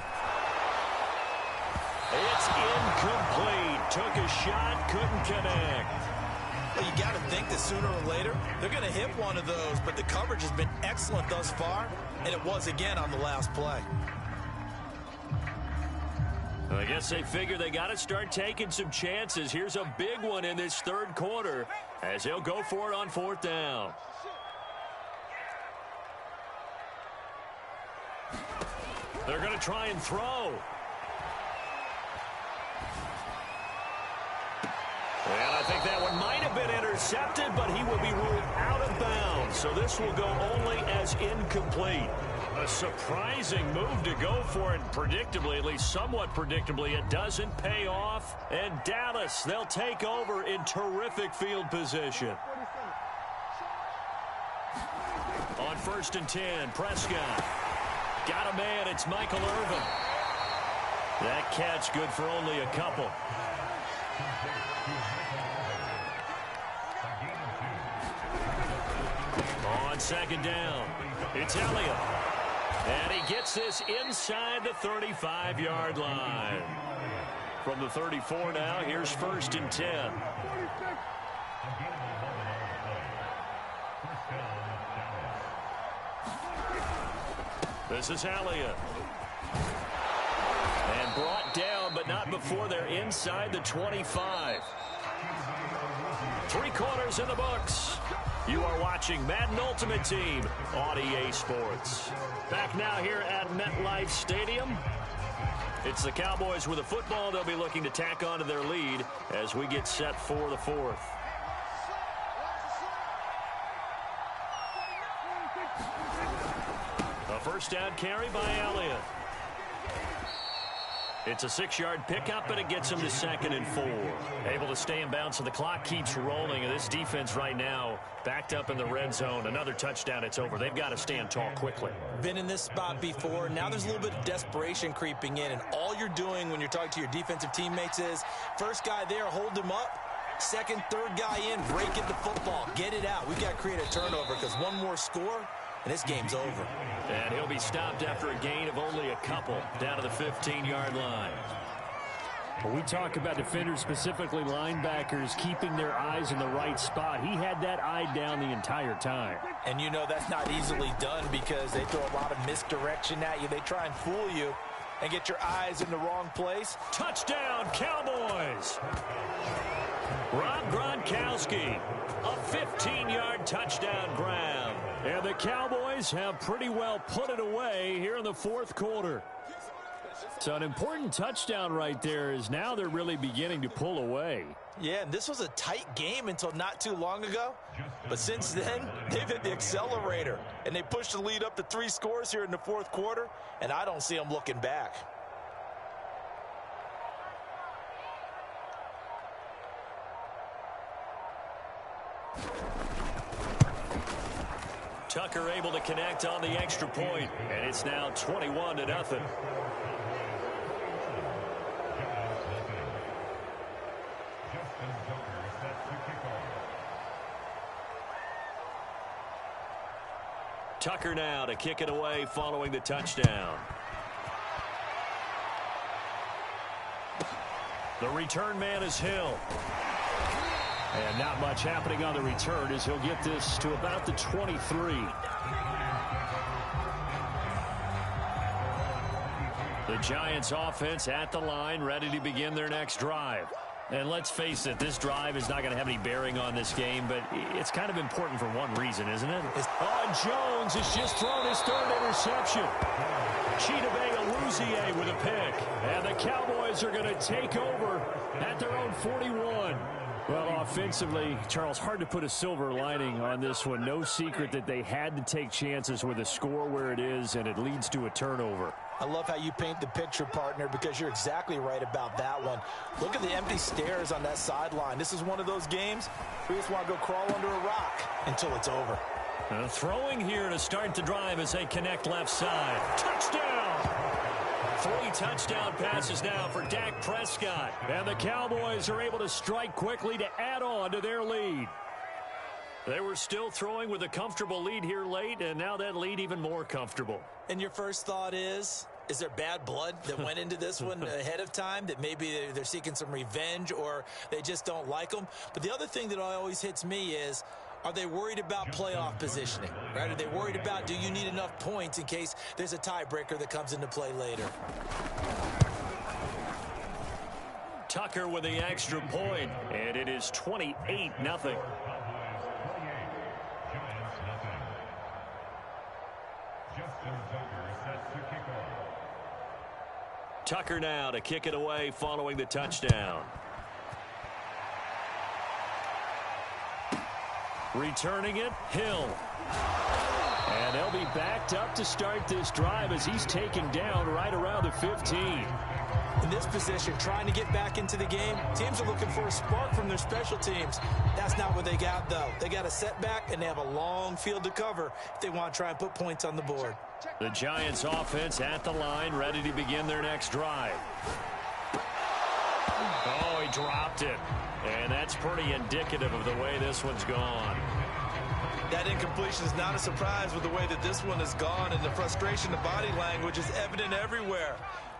It's incomplete. Took a shot, couldn't connect. Well, you got to think that sooner or later they're going to hit one of those, but the coverage has been excellent thus far, and it was again on the last play. I guess they figure they got to start taking some chances. Here's a big one in this 3rd quarter as they'll go for it on 4th down. They're going to try and throw. And I think that one might have been intercepted, but he will be ruled out of bounds. So this will go only as incomplete. A surprising move to go for it. Predictably, at least somewhat predictably, it doesn't pay off. And Dallas, they'll take over in terrific field position. On 1st and 10, Prescott. Got a man, it's Michael Irvin. That catch good for only a couple. On 2nd down, it's Elliott. And he gets this inside the 35-yard line. From the 34 now, here's 1st and 10. This is Elliott. And brought down, but not before they're inside the 25. 3 quarters in the books. You are watching Madden Ultimate Team on EA Sports. Back now here at MetLife Stadium. It's the Cowboys with a football. They'll be looking to tack on to their lead as we get set for the 4th. A first down carry by Elliott. It's a 6-yard pickup, and it gets him to 2nd and 4. Able to stay in bounds, so the clock keeps rolling. And this defense right now backed up in the red zone. Another touchdown, it's over. They've got to stand tall quickly. Been in this spot before. Now there's a little bit of desperation creeping in. And all you're doing when you're talking to your defensive teammates is, first guy there, hold him up. Second, third guy in, break it the football. Get it out. We've got to create a turnover because one more score, and this game's over. And he'll be stopped after a gain of only a couple down to the 15-yard line. When we talk about defenders, specifically linebackers, keeping their eyes in the right spot, he had that eye down the entire time. And you know that's not easily done because they throw a lot of misdirection at you. They try and fool you and get your eyes in the wrong place. Touchdown, Cowboys! Rob Gronkowski, a 15-yard touchdown grab. And the Cowboys have pretty well put it away here in the 4th quarter. So an important touchdown right there is now they're really beginning to pull away. Yeah, and this was a tight game until not too long ago. But since then, they've hit the accelerator. And they pushed the lead up to 3 scores here in the 4th quarter. And I don't see them looking back. Tucker able to connect on the extra point, and it's now 21-0. Tucker now to kick it away following the touchdown. The return man is Hill. And not much happening on the return as he'll get this to about the 23. The Giants offense at the line, ready to begin their next drive. And let's face it, this drive is not going to have any bearing on this game, but it's kind of important for one reason, isn't it? Oh, Jones has just thrown his third interception. Chidobe Awuzie with a pick. And the Cowboys are going to take over at their own 41. Well, offensively, Charles, hard to put a silver lining on this one. No secret that they had to take chances with a score where it is, and it leads to a turnover. I love how you paint the picture, partner, because you're exactly right about that one. Look at the empty stairs on that sideline. This is one of those games where you just want to go crawl under a rock until it's over. Throwing here to start the drive as they connect left side. Touchdown! 3 touchdown passes now for Dak Prescott. And the Cowboys are able to strike quickly to add on to their lead. They were still throwing with a comfortable lead here late, and now that lead even more comfortable. And your first thought is there bad blood that went into this one ahead of time, that maybe they're seeking some revenge or they just don't like them? But the other thing that always hits me is, are they worried about playoff positioning, right? Are they worried about, do you need enough points in case there's a tiebreaker that comes into play later? Tucker with the extra point, and it is 28-0. Tucker now to kick it away following the touchdown. Returning it, Hill. And they'll be backed up to start this drive as he's taken down right around the 15. In this position, trying to get back into the game, teams are looking for a spark from their special teams. That's not what they got, though. They got a setback, and they have a long field to cover if they want to try and put points on the board. The Giants offense at the line, ready to begin their next drive. Oh, he dropped it. And that's pretty indicative of the way this one's gone. That incompletion is not a surprise with the way that this one has gone, and the frustration, the body language is evident everywhere.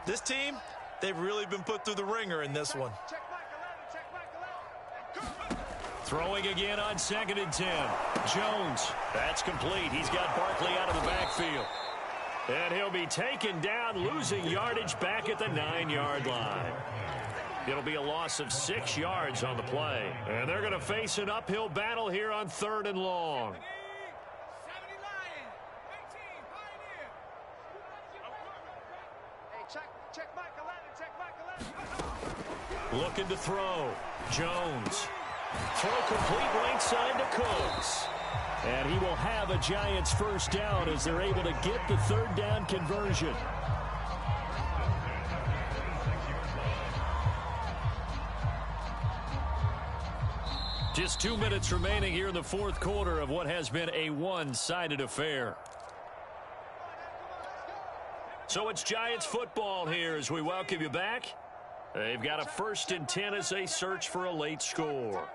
This team, they've really been put through the ringer in this one. Throwing again on 2nd and 10. Jones, that's complete. He's got Barkley out of the backfield. And he'll be taken down, losing yardage back at the 9-yard line. It'll be a loss of 6 yards on the play. And they're going to face an uphill battle here on 3rd and long. Looking to throw. Jones. Throw complete right side to Cooks. And he will have a Giants first down as they're able to get the 3rd down conversion. Just 2 minutes remaining here in the 4th quarter of what has been a one-sided affair. So it's Giants football here as we welcome you back. They've got a 1st and 10 as they search for a late score.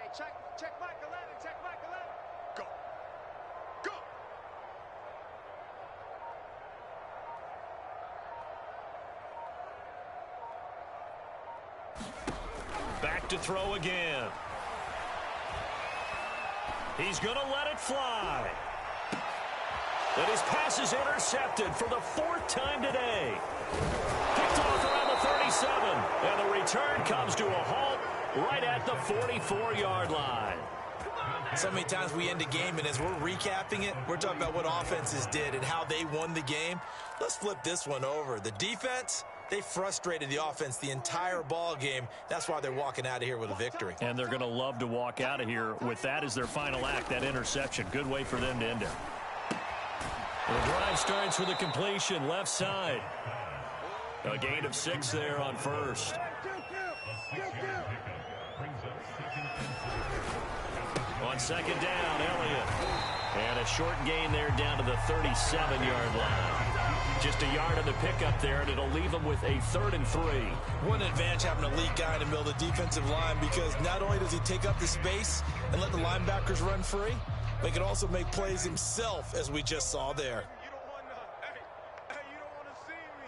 Hey, check Michael Leonard, check Michael Leonard. Go. Go. Back to throw again. He's going to let it fly. And his pass is intercepted for the 4th time today. Picked off around the 37. And the return comes to a halt right at the 44-yard line. So many times we end a game, and as we're recapping it, we're talking about what offenses did and how they won the game. Let's flip this one over. The defense, they frustrated the offense the entire ball game. That's why they're walking out of here with a victory. And they're going to love to walk out of here with that as their final act, that interception. Good way for them to end it. The drive starts with a completion left side. A gain of 6 there on 1st. On 2nd down, Elliott. And a short gain there down to the 37-yard line. Just a yard on the pickup there, and it'll leave them with a 3rd and 3. What an advantage having an elite guy in the middle of the defensive line, because not only does he take up the space and let the linebackers run free, but he can also make plays himself, as we just saw there. You don't want to see me.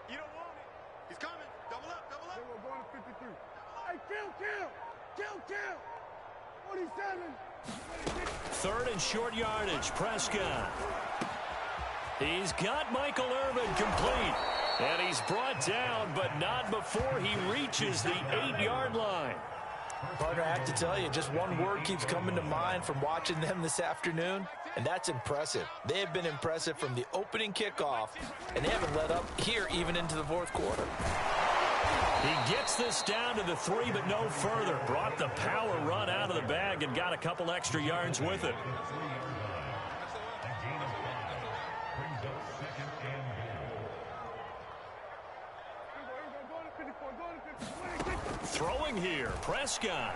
You don't want it. He's coming. Double up, double up. We're going to 53. Hey, kill. 47. 3rd and short yardage, Prescott. He's got Michael Irvin complete. And he's brought down, but not before he reaches the 8-yard line. Partner, I have to tell you, just one word keeps coming to mind from watching them this afternoon, and that's impressive. They have been impressive from the opening kickoff, and they haven't let up here even into the fourth quarter. He gets this down to the 3, but no further. Brought the power run out of the bag and got a couple extra yards with it. Throwing here, Prescott.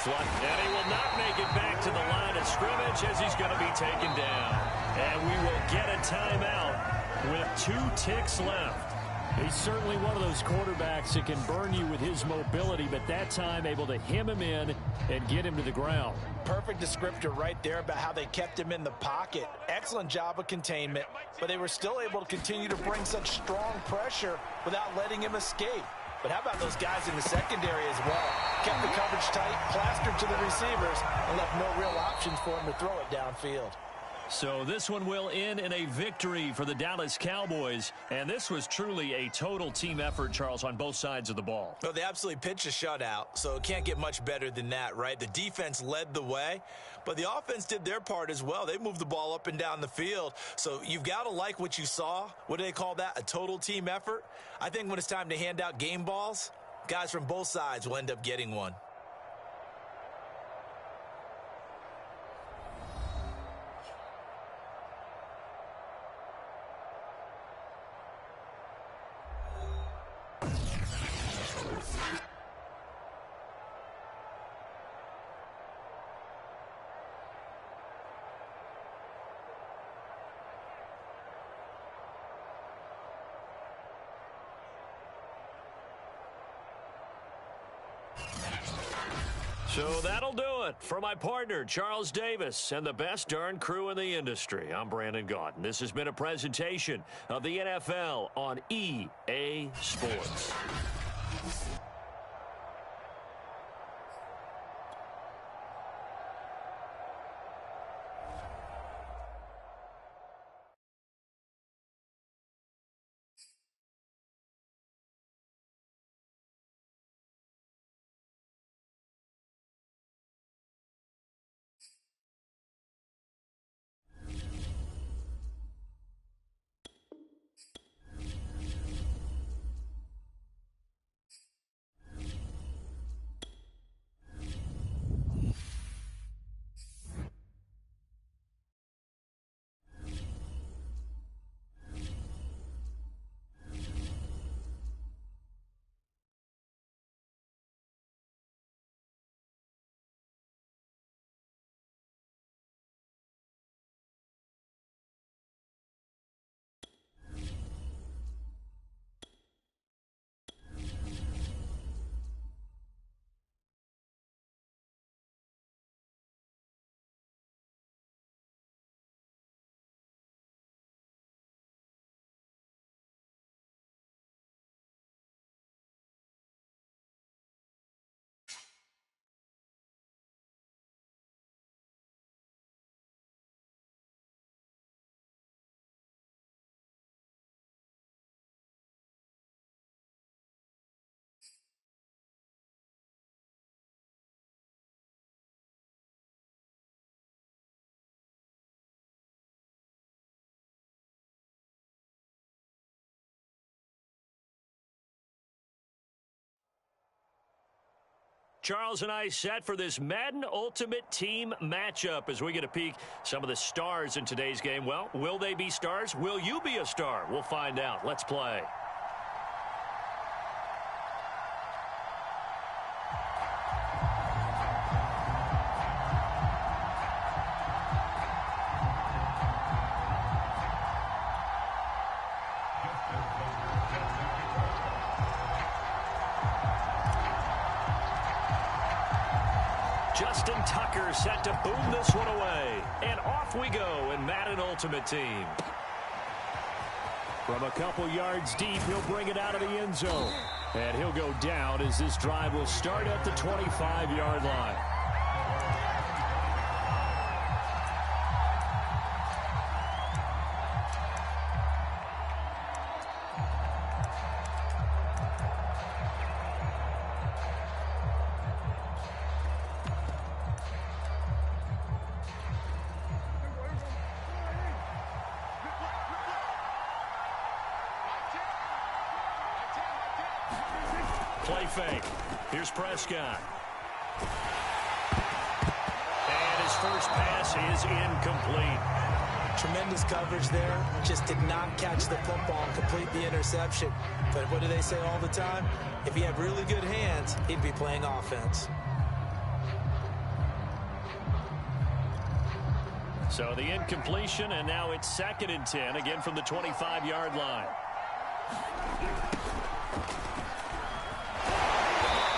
And he will not make it back to the line of scrimmage as he's going to be taken down. And we will get a timeout with 2 ticks left. He's certainly one of those quarterbacks that can burn you with his mobility, but that time able to hem him in and get him to the ground. Perfect descriptor right there about how they kept him in the pocket. Excellent job of containment, but they were still able to continue to bring such strong pressure without letting him escape. But how about those guys in the secondary as well? Kept the coverage tight, plastered to the receivers, and left no real options for him to throw it downfield. So this one will end in a victory for the Dallas Cowboys. And this was truly a total team effort, Charles, on both sides of the ball. Well, they absolutely pitched a shutout, so it can't get much better than that, right? The defense led the way, but the offense did their part as well. They moved the ball up and down the field. So you've got to like what you saw. What do they call that? A total team effort? I think when it's time to hand out game balls, guys from both sides will end up getting one. So that'll do it for my partner, Charles Davis, and the best darn crew in the industry. I'm Brandon Gaudin. This has been a presentation of the NFL on EA Sports. Charles and I set for this Madden Ultimate Team matchup as we get a peek some of the stars in today's game. Well, will they be stars? Will you be a star? We'll find out. Let's play. Justin Tucker set to boom this one away. And off we go in Madden Ultimate Team. From a couple yards deep, he'll bring it out of the end zone. And he'll go down as this drive will start at the 25-yard line. Play fake. Here's Prescott. And his first pass is incomplete. Tremendous coverage there. Just did not catch the football and complete the interception. But what do they say all the time? If he had really good hands, he'd be playing offense. So the incompletion, and now it's 2nd and 10, again from the 25-yard line.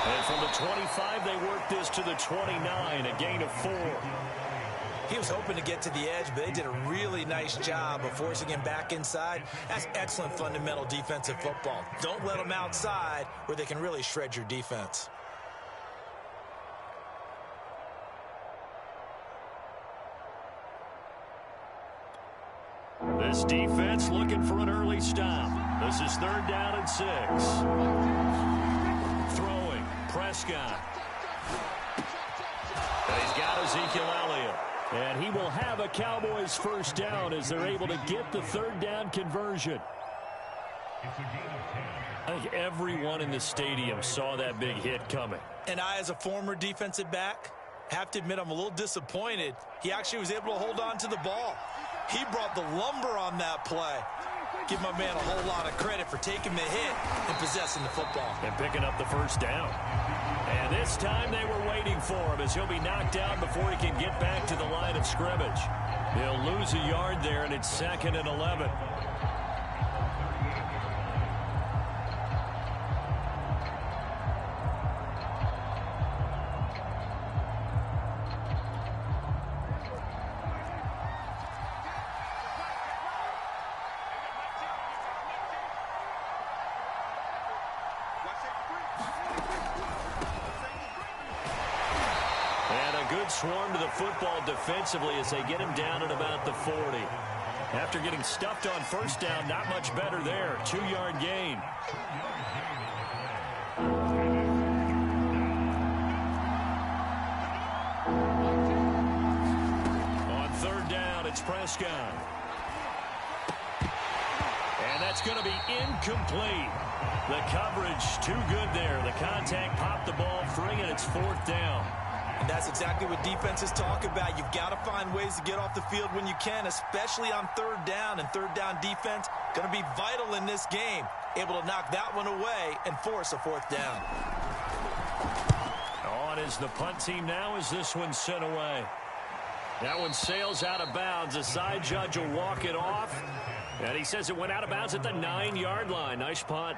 And from the 25, they work this to the 29, a gain of 4. He was hoping to get to the edge, but they did a really nice job of forcing him back inside. That's excellent fundamental defensive football. Don't let them outside where they can really shred your defense. This defense looking for an early stop. This is 3rd down and 6. Throwing, Prescott. And he's got Ezekiel Elliott. And he will have a Cowboys first down as they're able to get the 3rd down conversion. I think everyone in the stadium saw that big hit coming. And I, as a former defensive back, have to admit I'm a little disappointed. He actually was able to hold on to the ball. He brought the lumber on that play. Give my man a whole lot of credit for taking the hit and possessing the football. And picking up the first down. And this time they were waiting for him as he'll be knocked down before he can get back to the line of scrimmage. He'll lose a yard there, and it's 2nd and 11. Swarm to the football defensively as they get him down at about the 40. After getting stuffed on first down, not much better there. 2-yard gain. On 3rd down, it's Prescott. And that's going to be incomplete. The coverage too good there. The contact popped the ball free, and it's 4th down. And that's exactly what defenses talk about. You've got to find ways to get off the field when you can, especially on 3rd down. And 3rd down defense going to be vital in this game. Able to knock that one away and force a 4th down. On is the punt team now as this one's sent away. That one sails out of bounds. The side judge will walk it off. And he says it went out of bounds at the 9-yard line. Nice punt.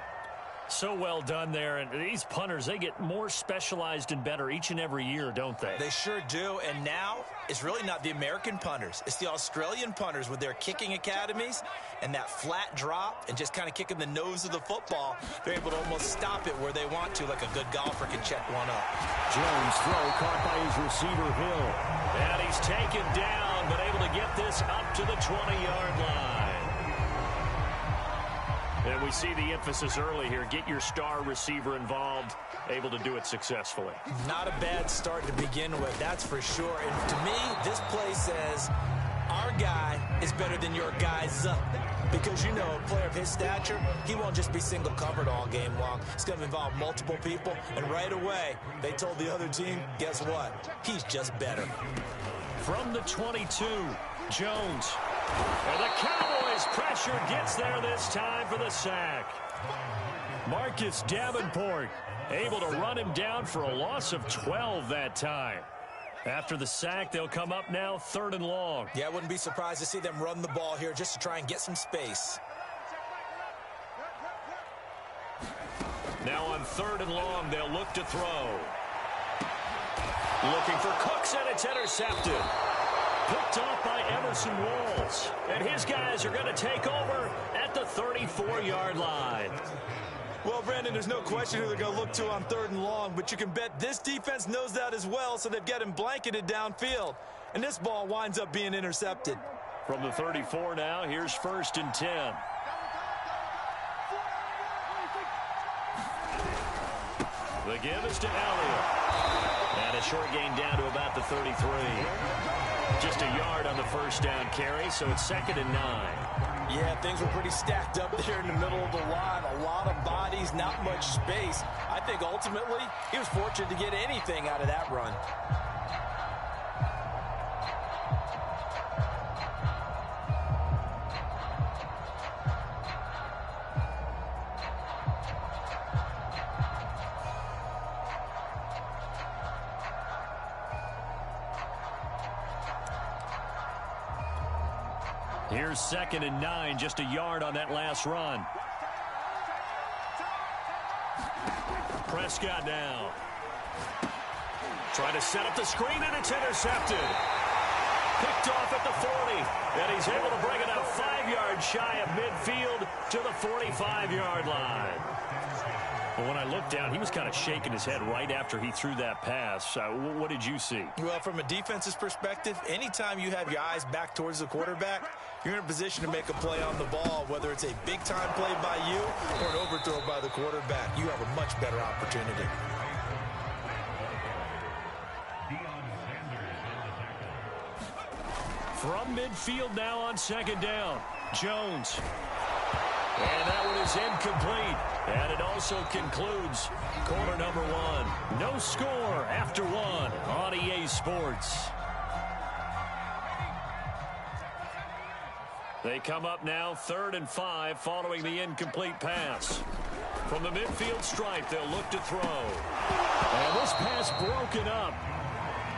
So well done there. And these punters, they get more specialized and better each and every year, don't they? They sure do. And now it's really not the American punters. It's the Australian punters with their kicking academies and that flat drop and just kind of kicking the nose of the football. They're able to almost stop it where they want to, like a good golfer can check one up. Jones throw caught by his receiver, Hill. And he's taken down, but able to get this up to the 20-yard line. And we see the emphasis early here. Get your star receiver involved, able to do it successfully. Not a bad start to begin with, that's for sure. And to me, this play says our guy is better than your guys. Because, you know, a player of his stature, he won't just be single covered all game long. It's going to involve multiple people. And right away, they told the other team, guess what? He's just better. From the 22, Jones. And the Cowboys pressure gets there this time for the sack. Marcus Davenport able to run him down for a loss of 12 that time. After the sack, they'll come up now 3rd and long. Yeah, I wouldn't be surprised to see them run the ball here just to try and get some space. Now on 3rd and long, they'll look to throw. Looking for Cooks, and it's intercepted. Picked off by Emerson Walls. And his guys are going to take over at the 34-yard line. Well, Brandon, there's no question who they're going to look to on 3rd and long, but you can bet this defense knows that as well, so they've got him blanketed downfield. And this ball winds up being intercepted. From the 34 now, here's 1st and 10. The give is to Elliott. And a short gain down to about the 33. Just a yard on the first down carry, so it's 2nd and 9. Yeah, things were pretty stacked up there in the middle of the line. A lot of bodies, not much space. I think ultimately he was fortunate to get anything out of that run. Here's 2nd and 9, just a yard on that last run. Prescott now. Trying to set up the screen, and it's intercepted. Picked off at the 40, and he's able to bring it up 5 yards shy of midfield to the 45-yard line. But when I looked down, he was kind of shaking his head right after he threw that pass. What did you see? Well, from a defense's perspective, anytime you have your eyes back towards the quarterback, you're in a position to make a play on the ball, whether it's a big-time play by you or an overthrow by the quarterback. You have a much better opportunity. From midfield now on 2nd down, Jones. And that one is incomplete. And it also concludes quarter number 1. No score after 1 on EA Sports. They come up now 3rd and 5 following the incomplete pass. From the midfield stripe, they'll look to throw. And this pass broken up.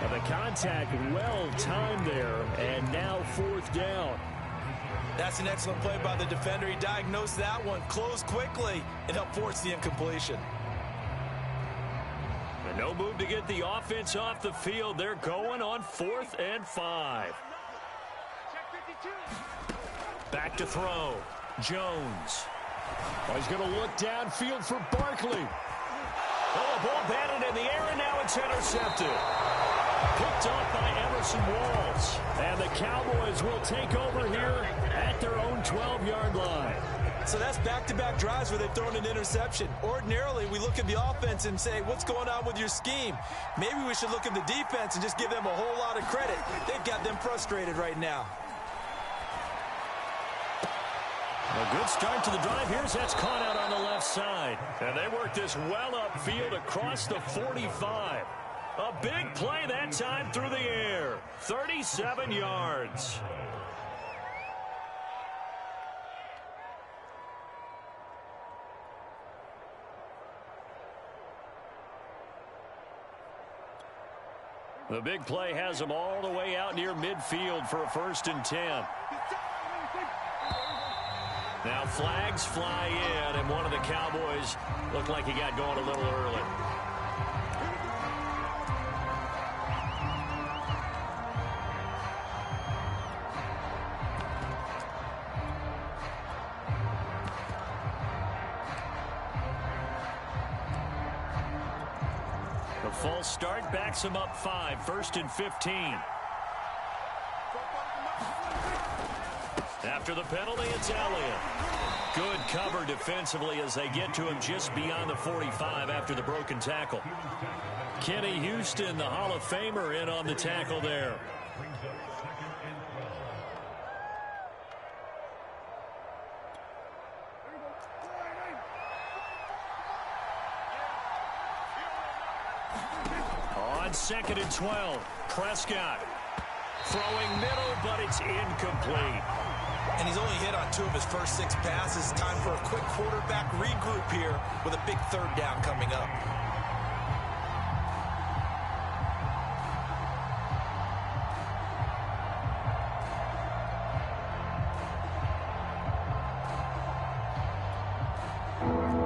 And the contact well timed there, and now 4th down. That's an excellent play by the defender. He diagnosed that one, closed quickly, and helped force the incompletion. And no move to get the offense off the field. They're going on 4th and 5. Back to throw. Jones. Oh, he's going to look downfield for Barkley. Oh, a ball batted in the air, and now it's intercepted. Picked off by Emerson Walls. And the Cowboys will take over here at their own 12-yard line. So that's back-to-back drives where they've thrown an interception. Ordinarily, we look at the offense and say, what's going on with your scheme? Maybe we should look at the defense and just give them a whole lot of credit. They've got them frustrated right now. A good start to the drive. Here's that's caught out on the left side. And they work this well upfield across the 45. A big play that time through the air. 37 yards. The big play has them all the way out near midfield for a 1st and 10. Now flags fly in, and one of the Cowboys looked like he got going a little early. The false start backs him up 5, 1st and 15. After the penalty, it's Elliott. Good cover defensively as they get to him just beyond the 45 after the broken tackle. Kenny Houston, the Hall of Famer, in on the tackle there. On 2nd and 12, Prescott. Throwing middle, but it's incomplete. And he's only hit on 2 of his first 6 passes. Time for a quick quarterback regroup here with a big 3rd down coming up.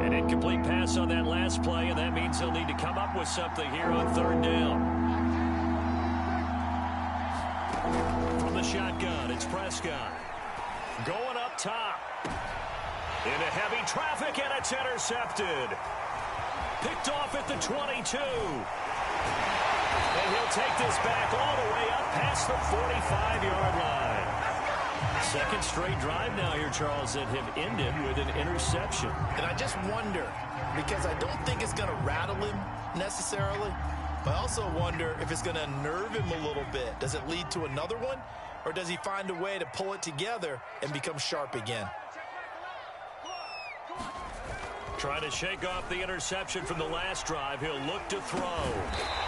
An incomplete pass on that last play, and that means they'll need to come up with something here on 3rd down. From the shotgun, it's Prescott. Going up top. Into heavy traffic, and it's intercepted. Picked off at the 22. And he'll take this back all the way up past the 45-yard line. 2nd straight drive now here, Charles, that have ended with an interception. And I just wonder, because I don't think it's going to rattle him necessarily, I also wonder if it's going to unnerve him a little bit. Does it lead to another one, or does he find a way to pull it together and become sharp again? Trying to shake off the interception from the last drive. He'll look to throw.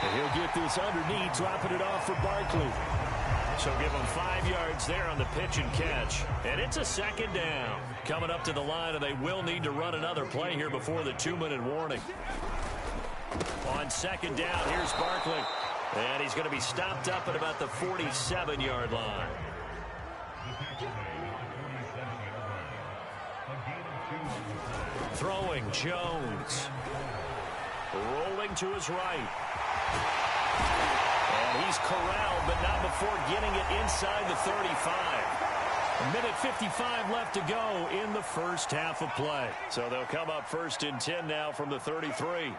And he'll get this underneath, dropping it off for Barkley. So give him 5 yards there on the pitch and catch. And it's a second down. Coming up to the line, and they will need to run another play here before the 2-minute warning. On second down, here's Barkley. And he's going to be stopped up at about the 47-yard line. Throwing, Jones. Rolling to his right. And he's corralled, but not before getting it inside the 35. A minute 55 left to go in the first half of play. So they'll come up 1st and 10 now from the 33.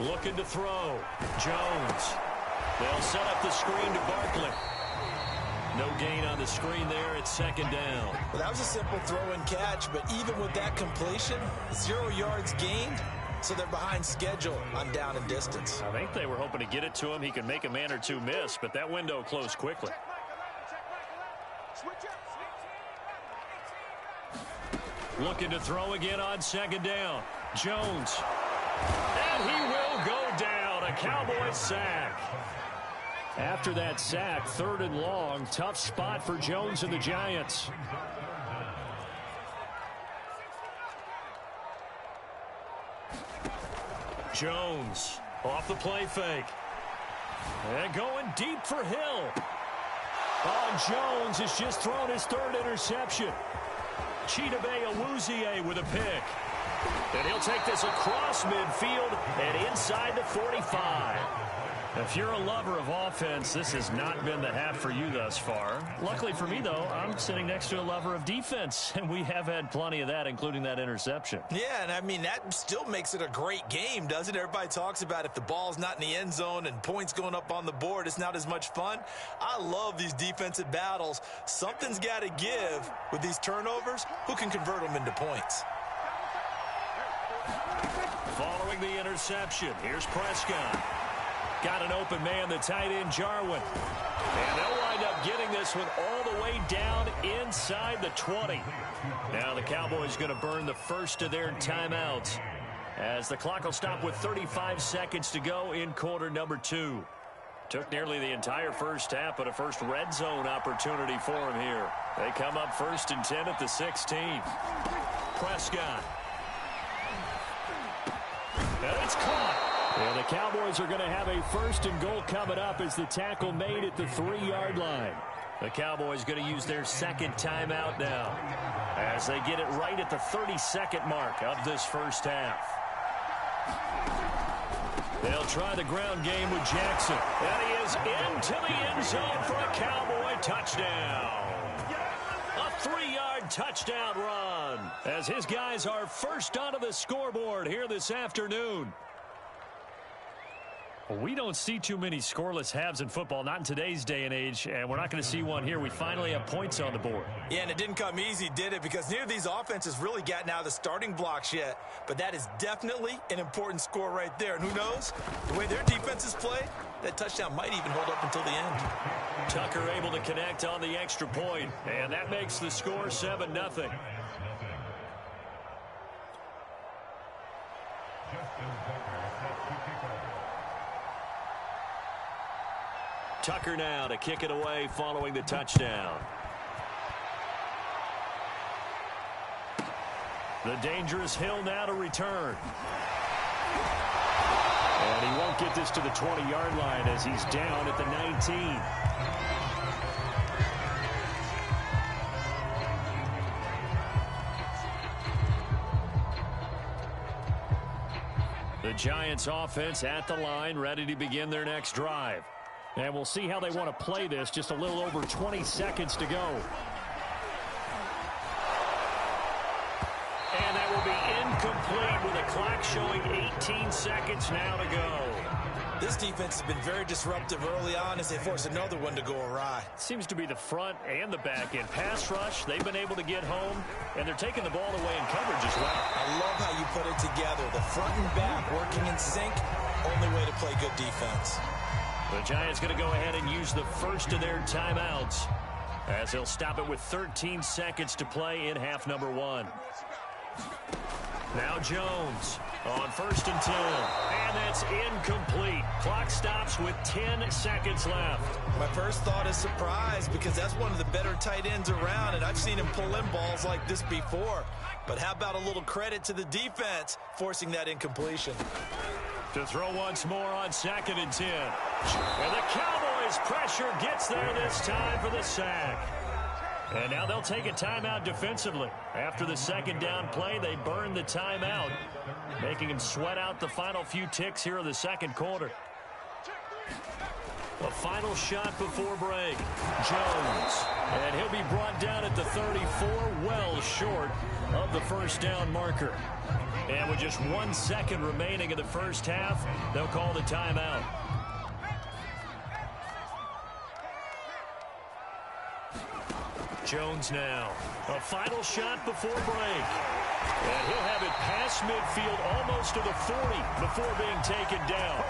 Looking to throw. Jones. They'll set up the screen to Barkley. No gain on the screen there. It's second down. Well, that was a simple throw and catch, but even with that completion, 0 yards gained, so they're behind schedule on down and distance. I think they were hoping to get it to him. He could make a man or two miss, but that window closed quickly. Looking to throw again on second down. Jones. And he will go down. A Cowboys sack. After that sack, 3rd and long. Tough spot for Jones and the Giants. Jones off the play fake. And going deep for Hill. Jones has just thrown his 3rd interception. Chidobe Awuzie with a pick. And he'll take this across midfield and inside the 45. If you're a lover of offense, this has not been the half for you thus far. Luckily for me, though, I'm sitting next to a lover of defense, and we have had plenty of that, including that interception. Yeah, and I mean, that still makes it a great game, doesn't it? Everybody talks about if the ball's not in the end zone and points going up on the board, it's not as much fun. I love these defensive battles. Something's got to give with these turnovers. Who can convert them into points? Following the interception, here's Prescott. Got an open man, the tight end, Jarwin. And they'll wind up getting this one all the way down inside the 20. Now the Cowboys going to burn the first of their timeouts as the clock will stop with 35 seconds to go in quarter number 2. Took nearly the entire first half, but a first red zone opportunity for him here. They come up 1st and 10 at the 16. Prescott. And it's caught. And the Cowboys are going to have a 1st and goal coming up as the tackle made at the 3-yard line. The Cowboys going to use their 2nd timeout now as they get it right at the 32nd mark of this first half. They'll try the ground game with Jackson. And he is into the end zone for a Cowboy touchdown. A 3-yard touchdown run as his guys are first onto the scoreboard here this afternoon. Well, we don't see too many scoreless halves in football, not in today's day and age, and we're not going to see one here. We finally have points on the board. Yeah, and it didn't come easy, did it? Because neither of these offenses really gotten out of the starting blocks yet. But that is definitely an important score right there. And who knows? The way their defenses play, that touchdown might even hold up until the end. Tucker able to connect on the extra point, and that makes the score 7-0. Tucker now to kick it away following the touchdown. The dangerous Hill now to return. And he won't get this to the 20-yard line as he's down at the 19. The Giants offense at the line, ready to begin their next drive. And we'll see how they want to play this. Just a little over 20 seconds to go. And that will be incomplete with the clock showing 18 seconds now to go. This defense has been very disruptive early on as they force another one to go awry. Seems to be the front and the back end. Pass rush, they've been able to get home, and they're taking the ball away in coverage as well. I love how you put it together. The front and back working in sync, only way to play good defense. The Giants going to go ahead and use the first of their timeouts as they'll stop it with 13 seconds to play in half number 1. Now Jones on 1st and 10. And that's incomplete. Clock stops with 10 seconds left. My first thought is surprise because that's one of the better tight ends around, and I've seen him pull in balls like this before. But how about a little credit to the defense forcing that incompletion? To throw once more on 2nd and 10. And the Cowboys' pressure gets there this time for the sack. And now they'll take a timeout defensively. After the second down play, they burn the timeout, making him sweat out the final few ticks here in the second quarter. A final shot before break. Jones. And he'll be brought down at the 34, well short of the first down marker. And with just 1 second remaining in the first half, they'll call the timeout. Jones now. A final shot before break. And he'll have it past midfield almost to the 40 before being taken down.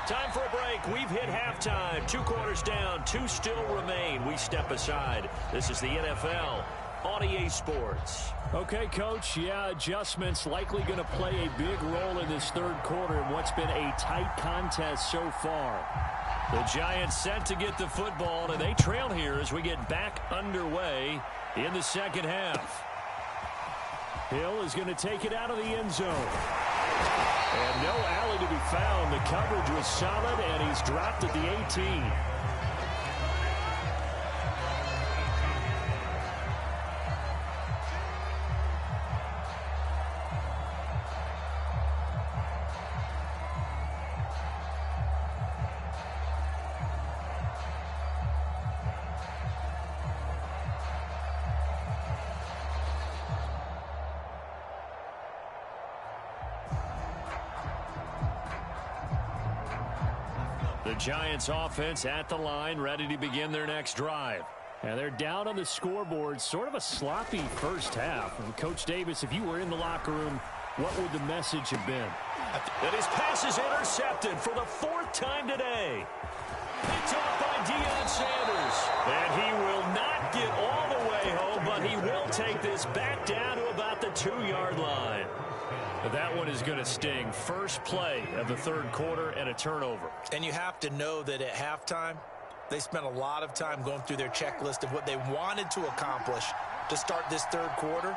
Time for a break. We've hit halftime. 2 quarters down. 2 still remain. We step aside. This is the NFL on EA Sports. Okay, Coach. Yeah, adjustments likely going to play a big role in this third quarter in what's been a tight contest so far. The Giants set to get the football, and they trail here as we get back underway in the second half. Hill is going to take it out of the end zone. And no alley to be found. The coverage was solid, and he's dropped at the 18. The Giants offense at the line, ready to begin their next drive. And they're down on the scoreboard, sort of a sloppy first half. And Coach Davis, if you were in the locker room, what would the message have been? And his pass is intercepted for the 4th time today. Picked off by Deion Sanders. And he will not get all the way home, but he will take this back down to about the 2-yard line. But that one is going to sting. First play of the third quarter and a turnover. And you have to know that at halftime, they spent a lot of time going through their checklist of what they wanted to accomplish to start this third quarter.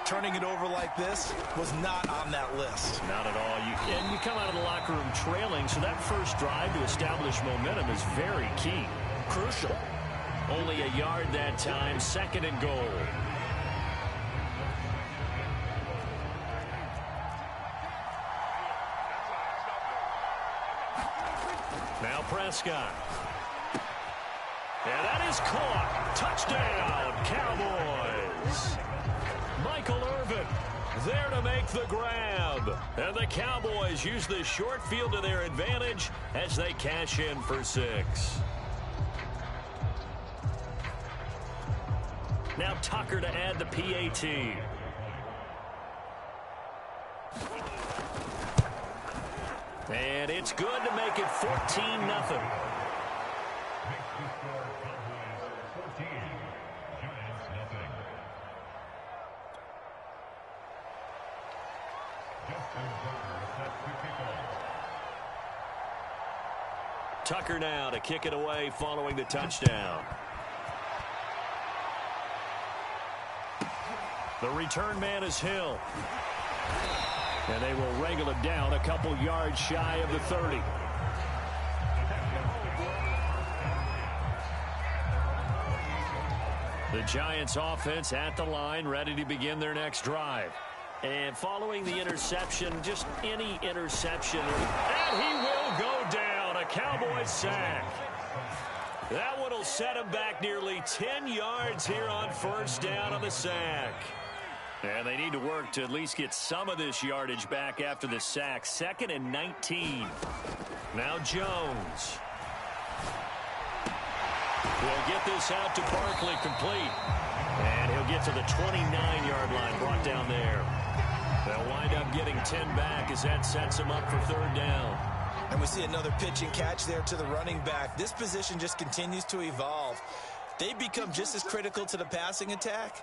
Turning it over like this was not on that list. Not at all. And you come out of the locker room trailing, so that first drive to establish momentum is very key. Crucial. Only a yard that time, 2nd and goal. Now Prescott. And that is caught. Touchdown, Cowboys. Michael Irvin there to make the grab. And the Cowboys use the short field to their advantage as they cash in for 6. Now Tucker to add the PAT. And it's good to make it 14-0. Tucker now to kick it away following the touchdown. The return man is Hill. And they will wrangle him down a couple yards shy of the 30. The Giants offense at the line, ready to begin their next drive. And following the interception, just any interception. And he will go down, a Cowboys sack. That one will set him back nearly 10 yards here on first down on the sack. And they need to work to at least get some of this yardage back after the sack. 2nd and 19. Now Jones. He'll get this out to Barkley, complete. And he'll get to the 29-yard line, brought down there. They'll wind up getting 10 back as that sets them up for 3rd down. And we see another pitch and catch there to the running back. This position just continues to evolve. They become just as critical to the passing attack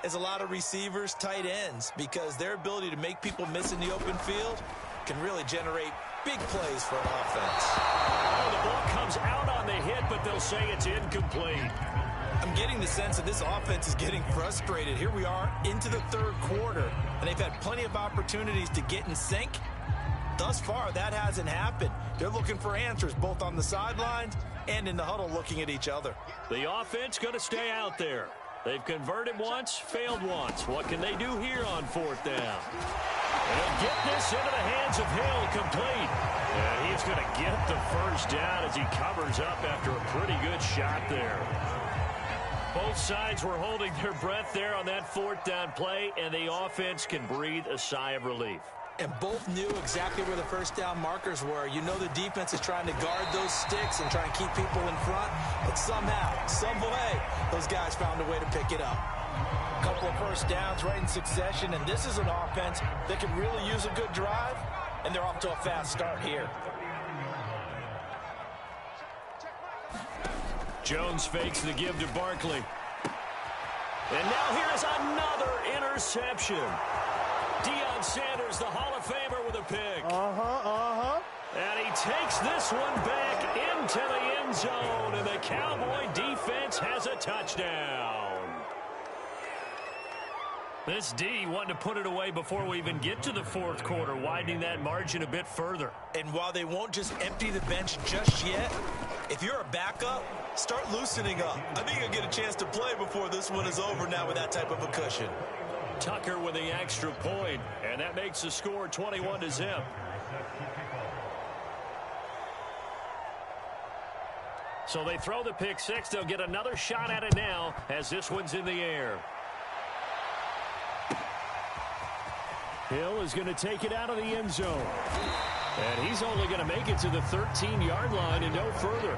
as a lot of receivers, tight ends, because their ability to make people miss in the open field can really generate big plays for an offense. Oh, the ball comes out on the hit, but they'll say it's incomplete. I'm getting the sense that this offense is getting frustrated. Here we are into the 3rd quarter, and they've had plenty of opportunities to get in sync. Thus far, that hasn't happened. They're looking for answers both on the sidelines and in the huddle looking at each other. The offense going to stay out there. They've converted once, failed once. What can they do here on 4th down? They'll get this into the hands of Hill, complete. And he's going to get the 1st down as he covers up after a pretty good shot there. Both sides were holding their breath there on that 4th down play, and the offense can breathe a sigh of relief. And both knew exactly where the 1st down markers were. You know the defense is trying to guard those sticks and try and keep people in front. But somehow, some way, those guys found a way to pick it up. A couple of 1st downs right in succession, and this is an offense that can really use a good drive, and they're off to a fast start here. Jones fakes the give to Barkley. And now here's another interception. Deion Sanders, the Hall of Famer, with a pick. And he takes this one back into the end zone, and the Cowboy defense has a touchdown. This D wanting to put it away before we even get to the 4th quarter, widening that margin a bit further. And while they won't just empty the bench just yet, if you're a backup, start loosening up. I think you'll get a chance to play before this one is over now with that type of a cushion. Tucker with the extra point, and that makes the score 21-0. So they throw the pick 6. They'll get another shot at it now as this one's in the air. Hill is going to take it out of the end zone. And he's only going to make it to the 13-yard line and no further.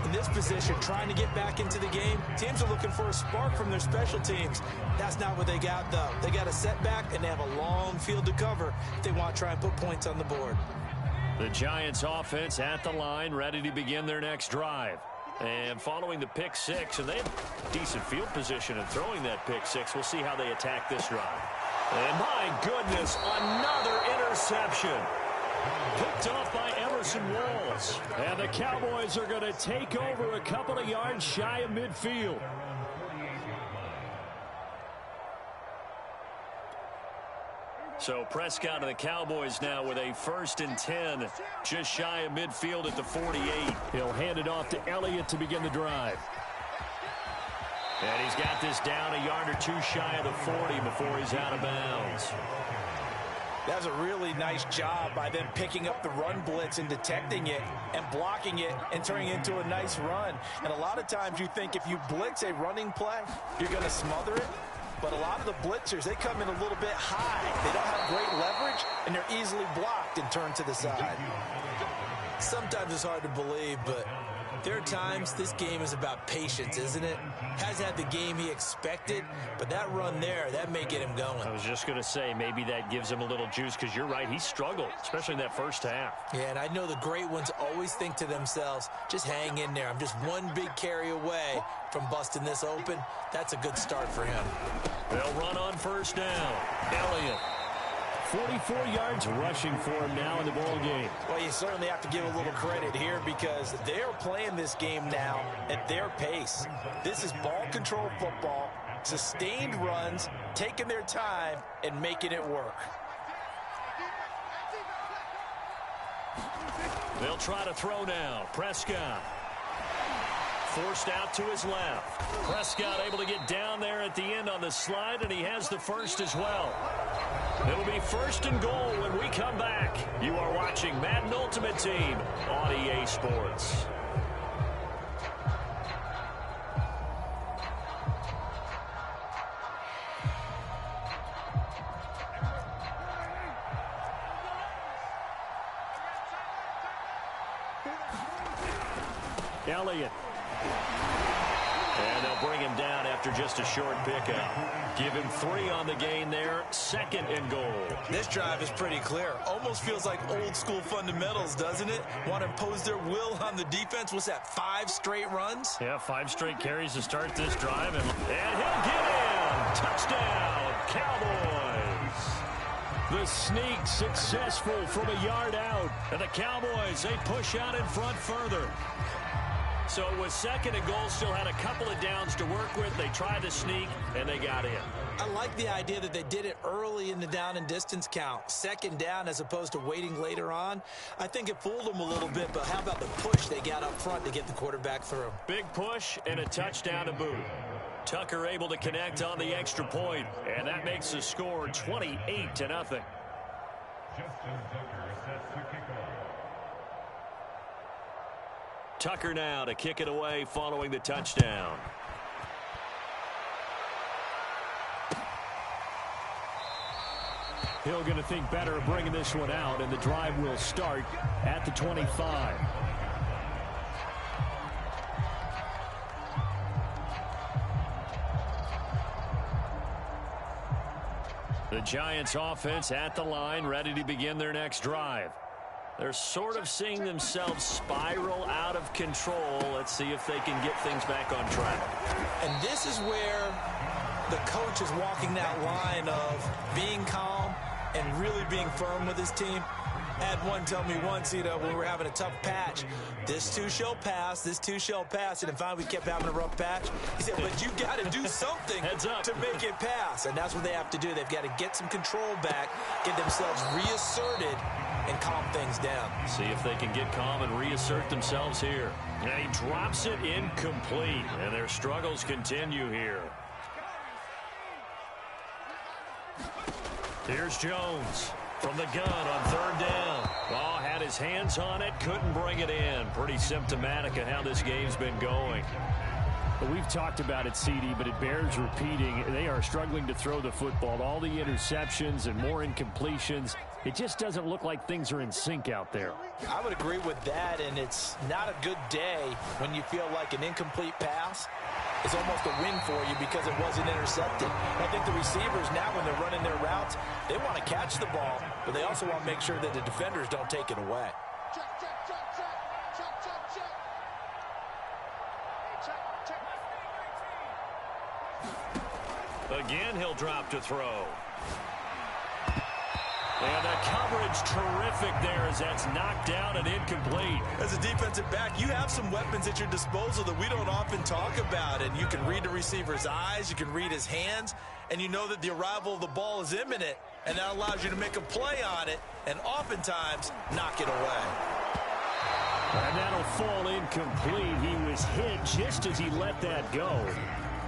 In this position, trying to get back into the game, teams are looking for a spark from their special teams. That's not what they got, though. They got a setback, and they have a long field to cover if they want to try and put points on the board. The Giants offense at the line, ready to begin their next drive. And following the pick 6, and they have decent field position in throwing that pick 6. We'll see how they attack this drive. And my goodness, another interception. Picked off by Emerson Walls. And the Cowboys are going to take over a couple of yards shy of midfield. So Prescott and the Cowboys now with a 1st and 10, just shy of midfield at the 48. He'll hand it off to Elliott to begin the drive. And he's got this down a yard or two shy of the 40 before he's out of bounds. That was a really nice job by them picking up the run blitz and detecting it and blocking it and turning it into a nice run. And a lot of times you think if you blitz a running play, you're going to smother it. But a lot of the blitzers, they come in a little bit high. They don't have great leverage, and they're easily blocked and turned to the side. Sometimes it's hard to believe, but there are times this game is about patience, isn't it? Hasn't had the game he expected, but that run there, that may get him going. I was just going to say, maybe that gives him a little juice, because you're right, he struggled, especially in that first half. Yeah, and I know the great ones always think to themselves, just hang in there. I'm just one big carry away from busting this open. That's a good start for him. They'll run on 1st down. Elliott. 44 yards rushing for him now in the ball game. Well, you certainly have to give a little credit here because they're playing this game now at their pace. This is ball control football, sustained runs, taking their time, and making it work. They'll try to throw now. Prescott. Forced out to his left. Prescott able to get down there at the end on the slide, and he has the 1st as well. It'll be 1st and goal when we come back. You are watching Madden Ultimate Team on EA Sports. Elliott. And they'll bring him down after just a short pickup. Give him 3 on the gain there. 2nd and goal. This drive is pretty clear. Almost feels like old school fundamentals, doesn't it? Want to impose their will on the defense. What's that, 5 straight runs? Yeah, 5 straight carries to start this drive. And he'll get in. Touchdown, Cowboys. The sneak successful from a yard out. And the Cowboys, they push out in front further. So it was 2nd and goal, still had a couple of downs to work with. They tried to sneak, and they got in. I like the idea that they did it early in the down and distance count. 2nd down as opposed to waiting later on. I think it fooled them a little bit, but how about the push they got up front to get the quarterback through? Big push and a touchdown to boot. Tucker able to connect on the extra point, and that makes the score 28-0. Justin Tucker sets the kickoff. Tucker now to kick it away following the touchdown. Hill going to think better of bringing this one out, and the drive will start at the 25. The Giants offense at the line, ready to begin their next drive. They're sort of seeing themselves spiral out of control. Let's see if they can get things back on track. And this is where the coach is walking that line of being calm and really being firm with his team. I had one tell me once, when we were having a tough patch, this too shall pass, this too shall pass. And then finally we kept having a rough patch. He said, but you got to do something to make it pass. And that's what they have to do. They've got to get some control back, get themselves reasserted, and calm things down. See if they can get calm and reassert themselves here. And he drops it incomplete, and their struggles continue here. Here's Jones from the gun on 3rd down. Oh, had his hands on it, couldn't bring it in. Pretty symptomatic of how this game's been going. We've talked about it, CD, but it bears repeating. They are struggling to throw the football. All the interceptions and more incompletions. It just doesn't look like things are in sync out there. I would agree with that, and it's not a good day when you feel like an incomplete pass is almost a win for you because it wasn't intercepted. I think the receivers now, when they're running their routes, they want to catch the ball, but they also want to make sure that the defenders don't take it away. Again, he'll drop to throw. And the coverage terrific there as that's knocked down and incomplete. As a defensive back, you have some weapons at your disposal that we don't often talk about. And you can read the receiver's eyes, you can read his hands, and you know that the arrival of the ball is imminent. And that allows you to make a play on it and oftentimes knock it away. And that'll fall incomplete. He was hit just as he let that go.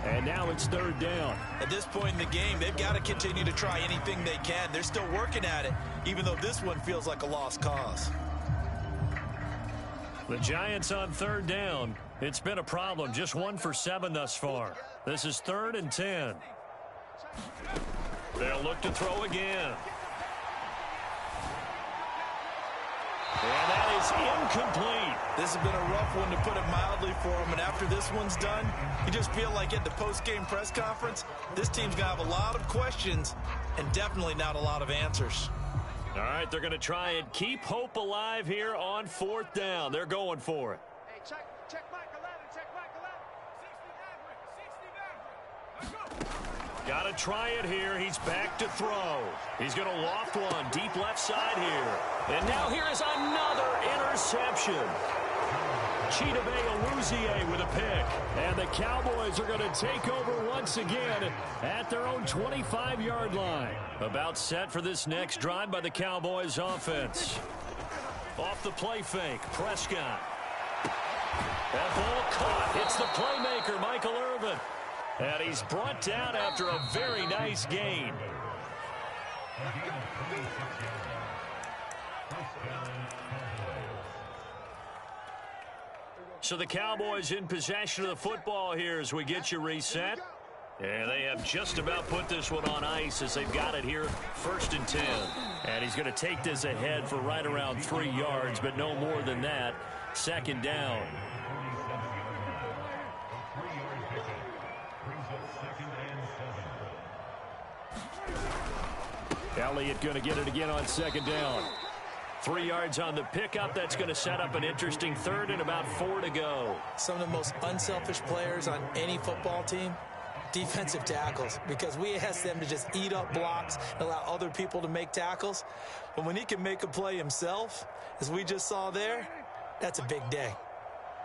And now it's 3rd down. At this point in the game, they've got to continue to try anything they can. They're still working at it, even though this one feels like a lost cause. The Giants on 3rd down. It's been a problem. Just 1 for 7 thus far. This is 3rd and 10. They'll look to throw again. And that is incomplete. This has been a rough one, to put it mildly, for them. And after this one's done, you just feel like at the post-game press conference, this team's going to have a lot of questions and definitely not a lot of answers. All right, they're going to try and keep hope alive here on 4th down. They're going for it. Hey, check Mike 11, check Mike 11. 69, let's go. Got to try it here. He's back to throw. He's going to loft one deep left side here. And now here is another interception. Chidobe Awuzie with a pick. And the Cowboys are going to take over once again at their own 25-yard line. About set for this next drive by the Cowboys offense. Off the play fake, Prescott. That ball caught. It's the playmaker, Michael Irvin. And he's brought down after a very nice gain. So the Cowboys in possession of the football here as we get you reset. And they have just about put this one on ice as they've got it here, 1st and 10. And he's going to take this ahead for right around 3 yards, but no more than that. 2nd down. Elliott going to get it again on 2nd down. 3 yards on the pickup. That's going to set up an interesting 3rd and about 4 to go. Some of the most unselfish players on any football team, defensive tackles, because we ask them to just eat up blocks and allow other people to make tackles. But when he can make a play himself, as we just saw there, that's a big day.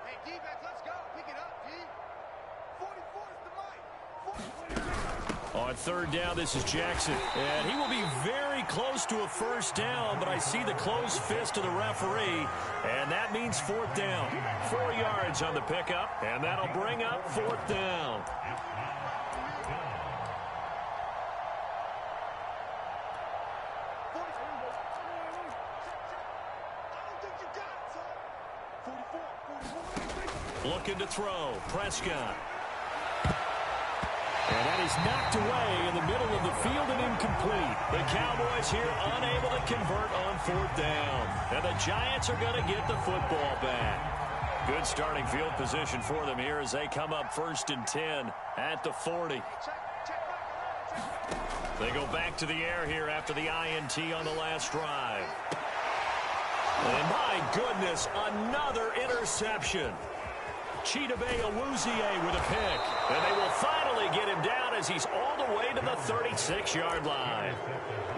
Hey, D-back, let's go. Pick it up, D. 44 is the mic. On 3rd down, this is Jackson. And he will be very close to a 1st down, but I see the closed fist of the referee, and that means 4th down. 4 yards on the pickup, and that'll bring up 4th down. Looking to throw. Prescott. And that is knocked away in the middle of the field and incomplete. The Cowboys here unable to convert on 4th down. And the Giants are going to get the football back. Good starting field position for them here as they come up 1st and 10 at the 40. They go back to the air here after the INT on the last drive. And my goodness, another interception. Chidobe Awuzie with a pick. And they will finally get him down as he's all the way to the 36-yard line.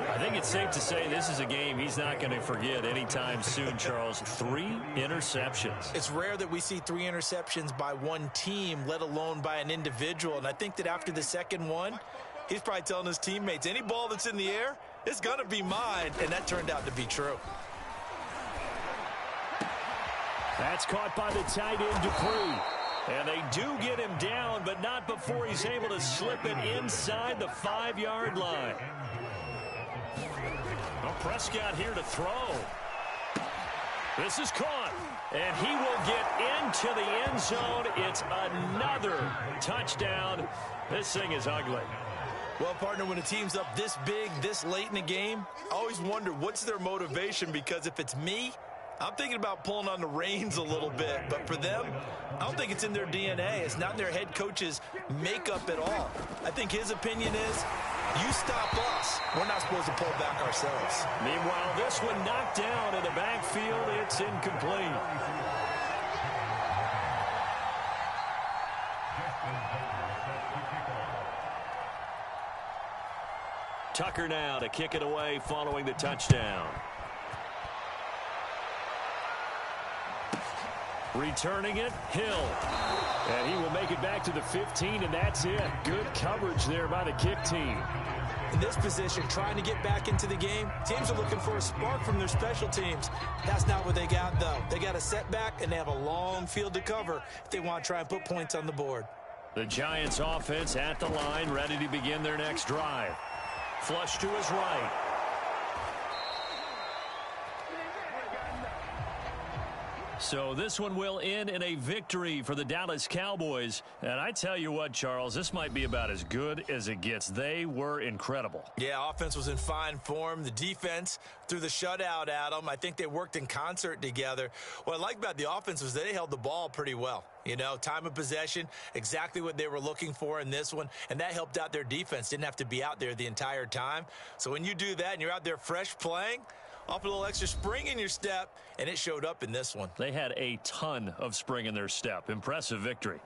I think it's safe to say this is a game he's not going to forget anytime soon, Charles. 3 interceptions. It's rare that we see 3 interceptions by one team, let alone by an individual. And I think that after the 2nd one, he's probably telling his teammates, any ball that's in the air, it's going to be mine. And that turned out to be true. That's caught by the tight end, Dupree. And they do get him down, but not before he's able to slip it inside the 5-yard line. Well, Prescott here to throw. This is caught. And he will get into the end zone. It's another touchdown. This thing is ugly. Well, partner, when a team's up this big, this late in the game, I always wonder what's their motivation, because if it's me, I'm thinking about pulling on the reins a little bit. But for them, I don't think it's in their DNA. It's not in their head coach's makeup at all. I think his opinion is, you stop us, we're not supposed to pull back ourselves. Meanwhile, this one knocked down in the backfield. It's incomplete. Tucker now to kick it away following the touchdown. Returning it, Hill. And he will make it back to the 15, and that's it. Good coverage there by the kick team. In this position, trying to get back into the game, teams are looking for a spark from their special teams. That's not what they got, though. They got a setback, and they have a long field to cover if they want to try and put points on the board. The Giants offense at the line, ready to begin their next drive. Flush to his right. So this one will end in a victory for the Dallas Cowboys. And I tell you what, Charles, this might be about as good as it gets. They were incredible. Yeah, offense was in fine form. The defense threw the shutout at them. I think they worked in concert together. What I like about the offense was they held the ball pretty well. You know, time of possession, exactly what they were looking for in this one. And that helped out their defense. Didn't have to be out there the entire time. So when you do that and you're out there fresh playing, off a little extra spring in your step, and it showed up in this one. They had a ton of spring in their step. Impressive victory.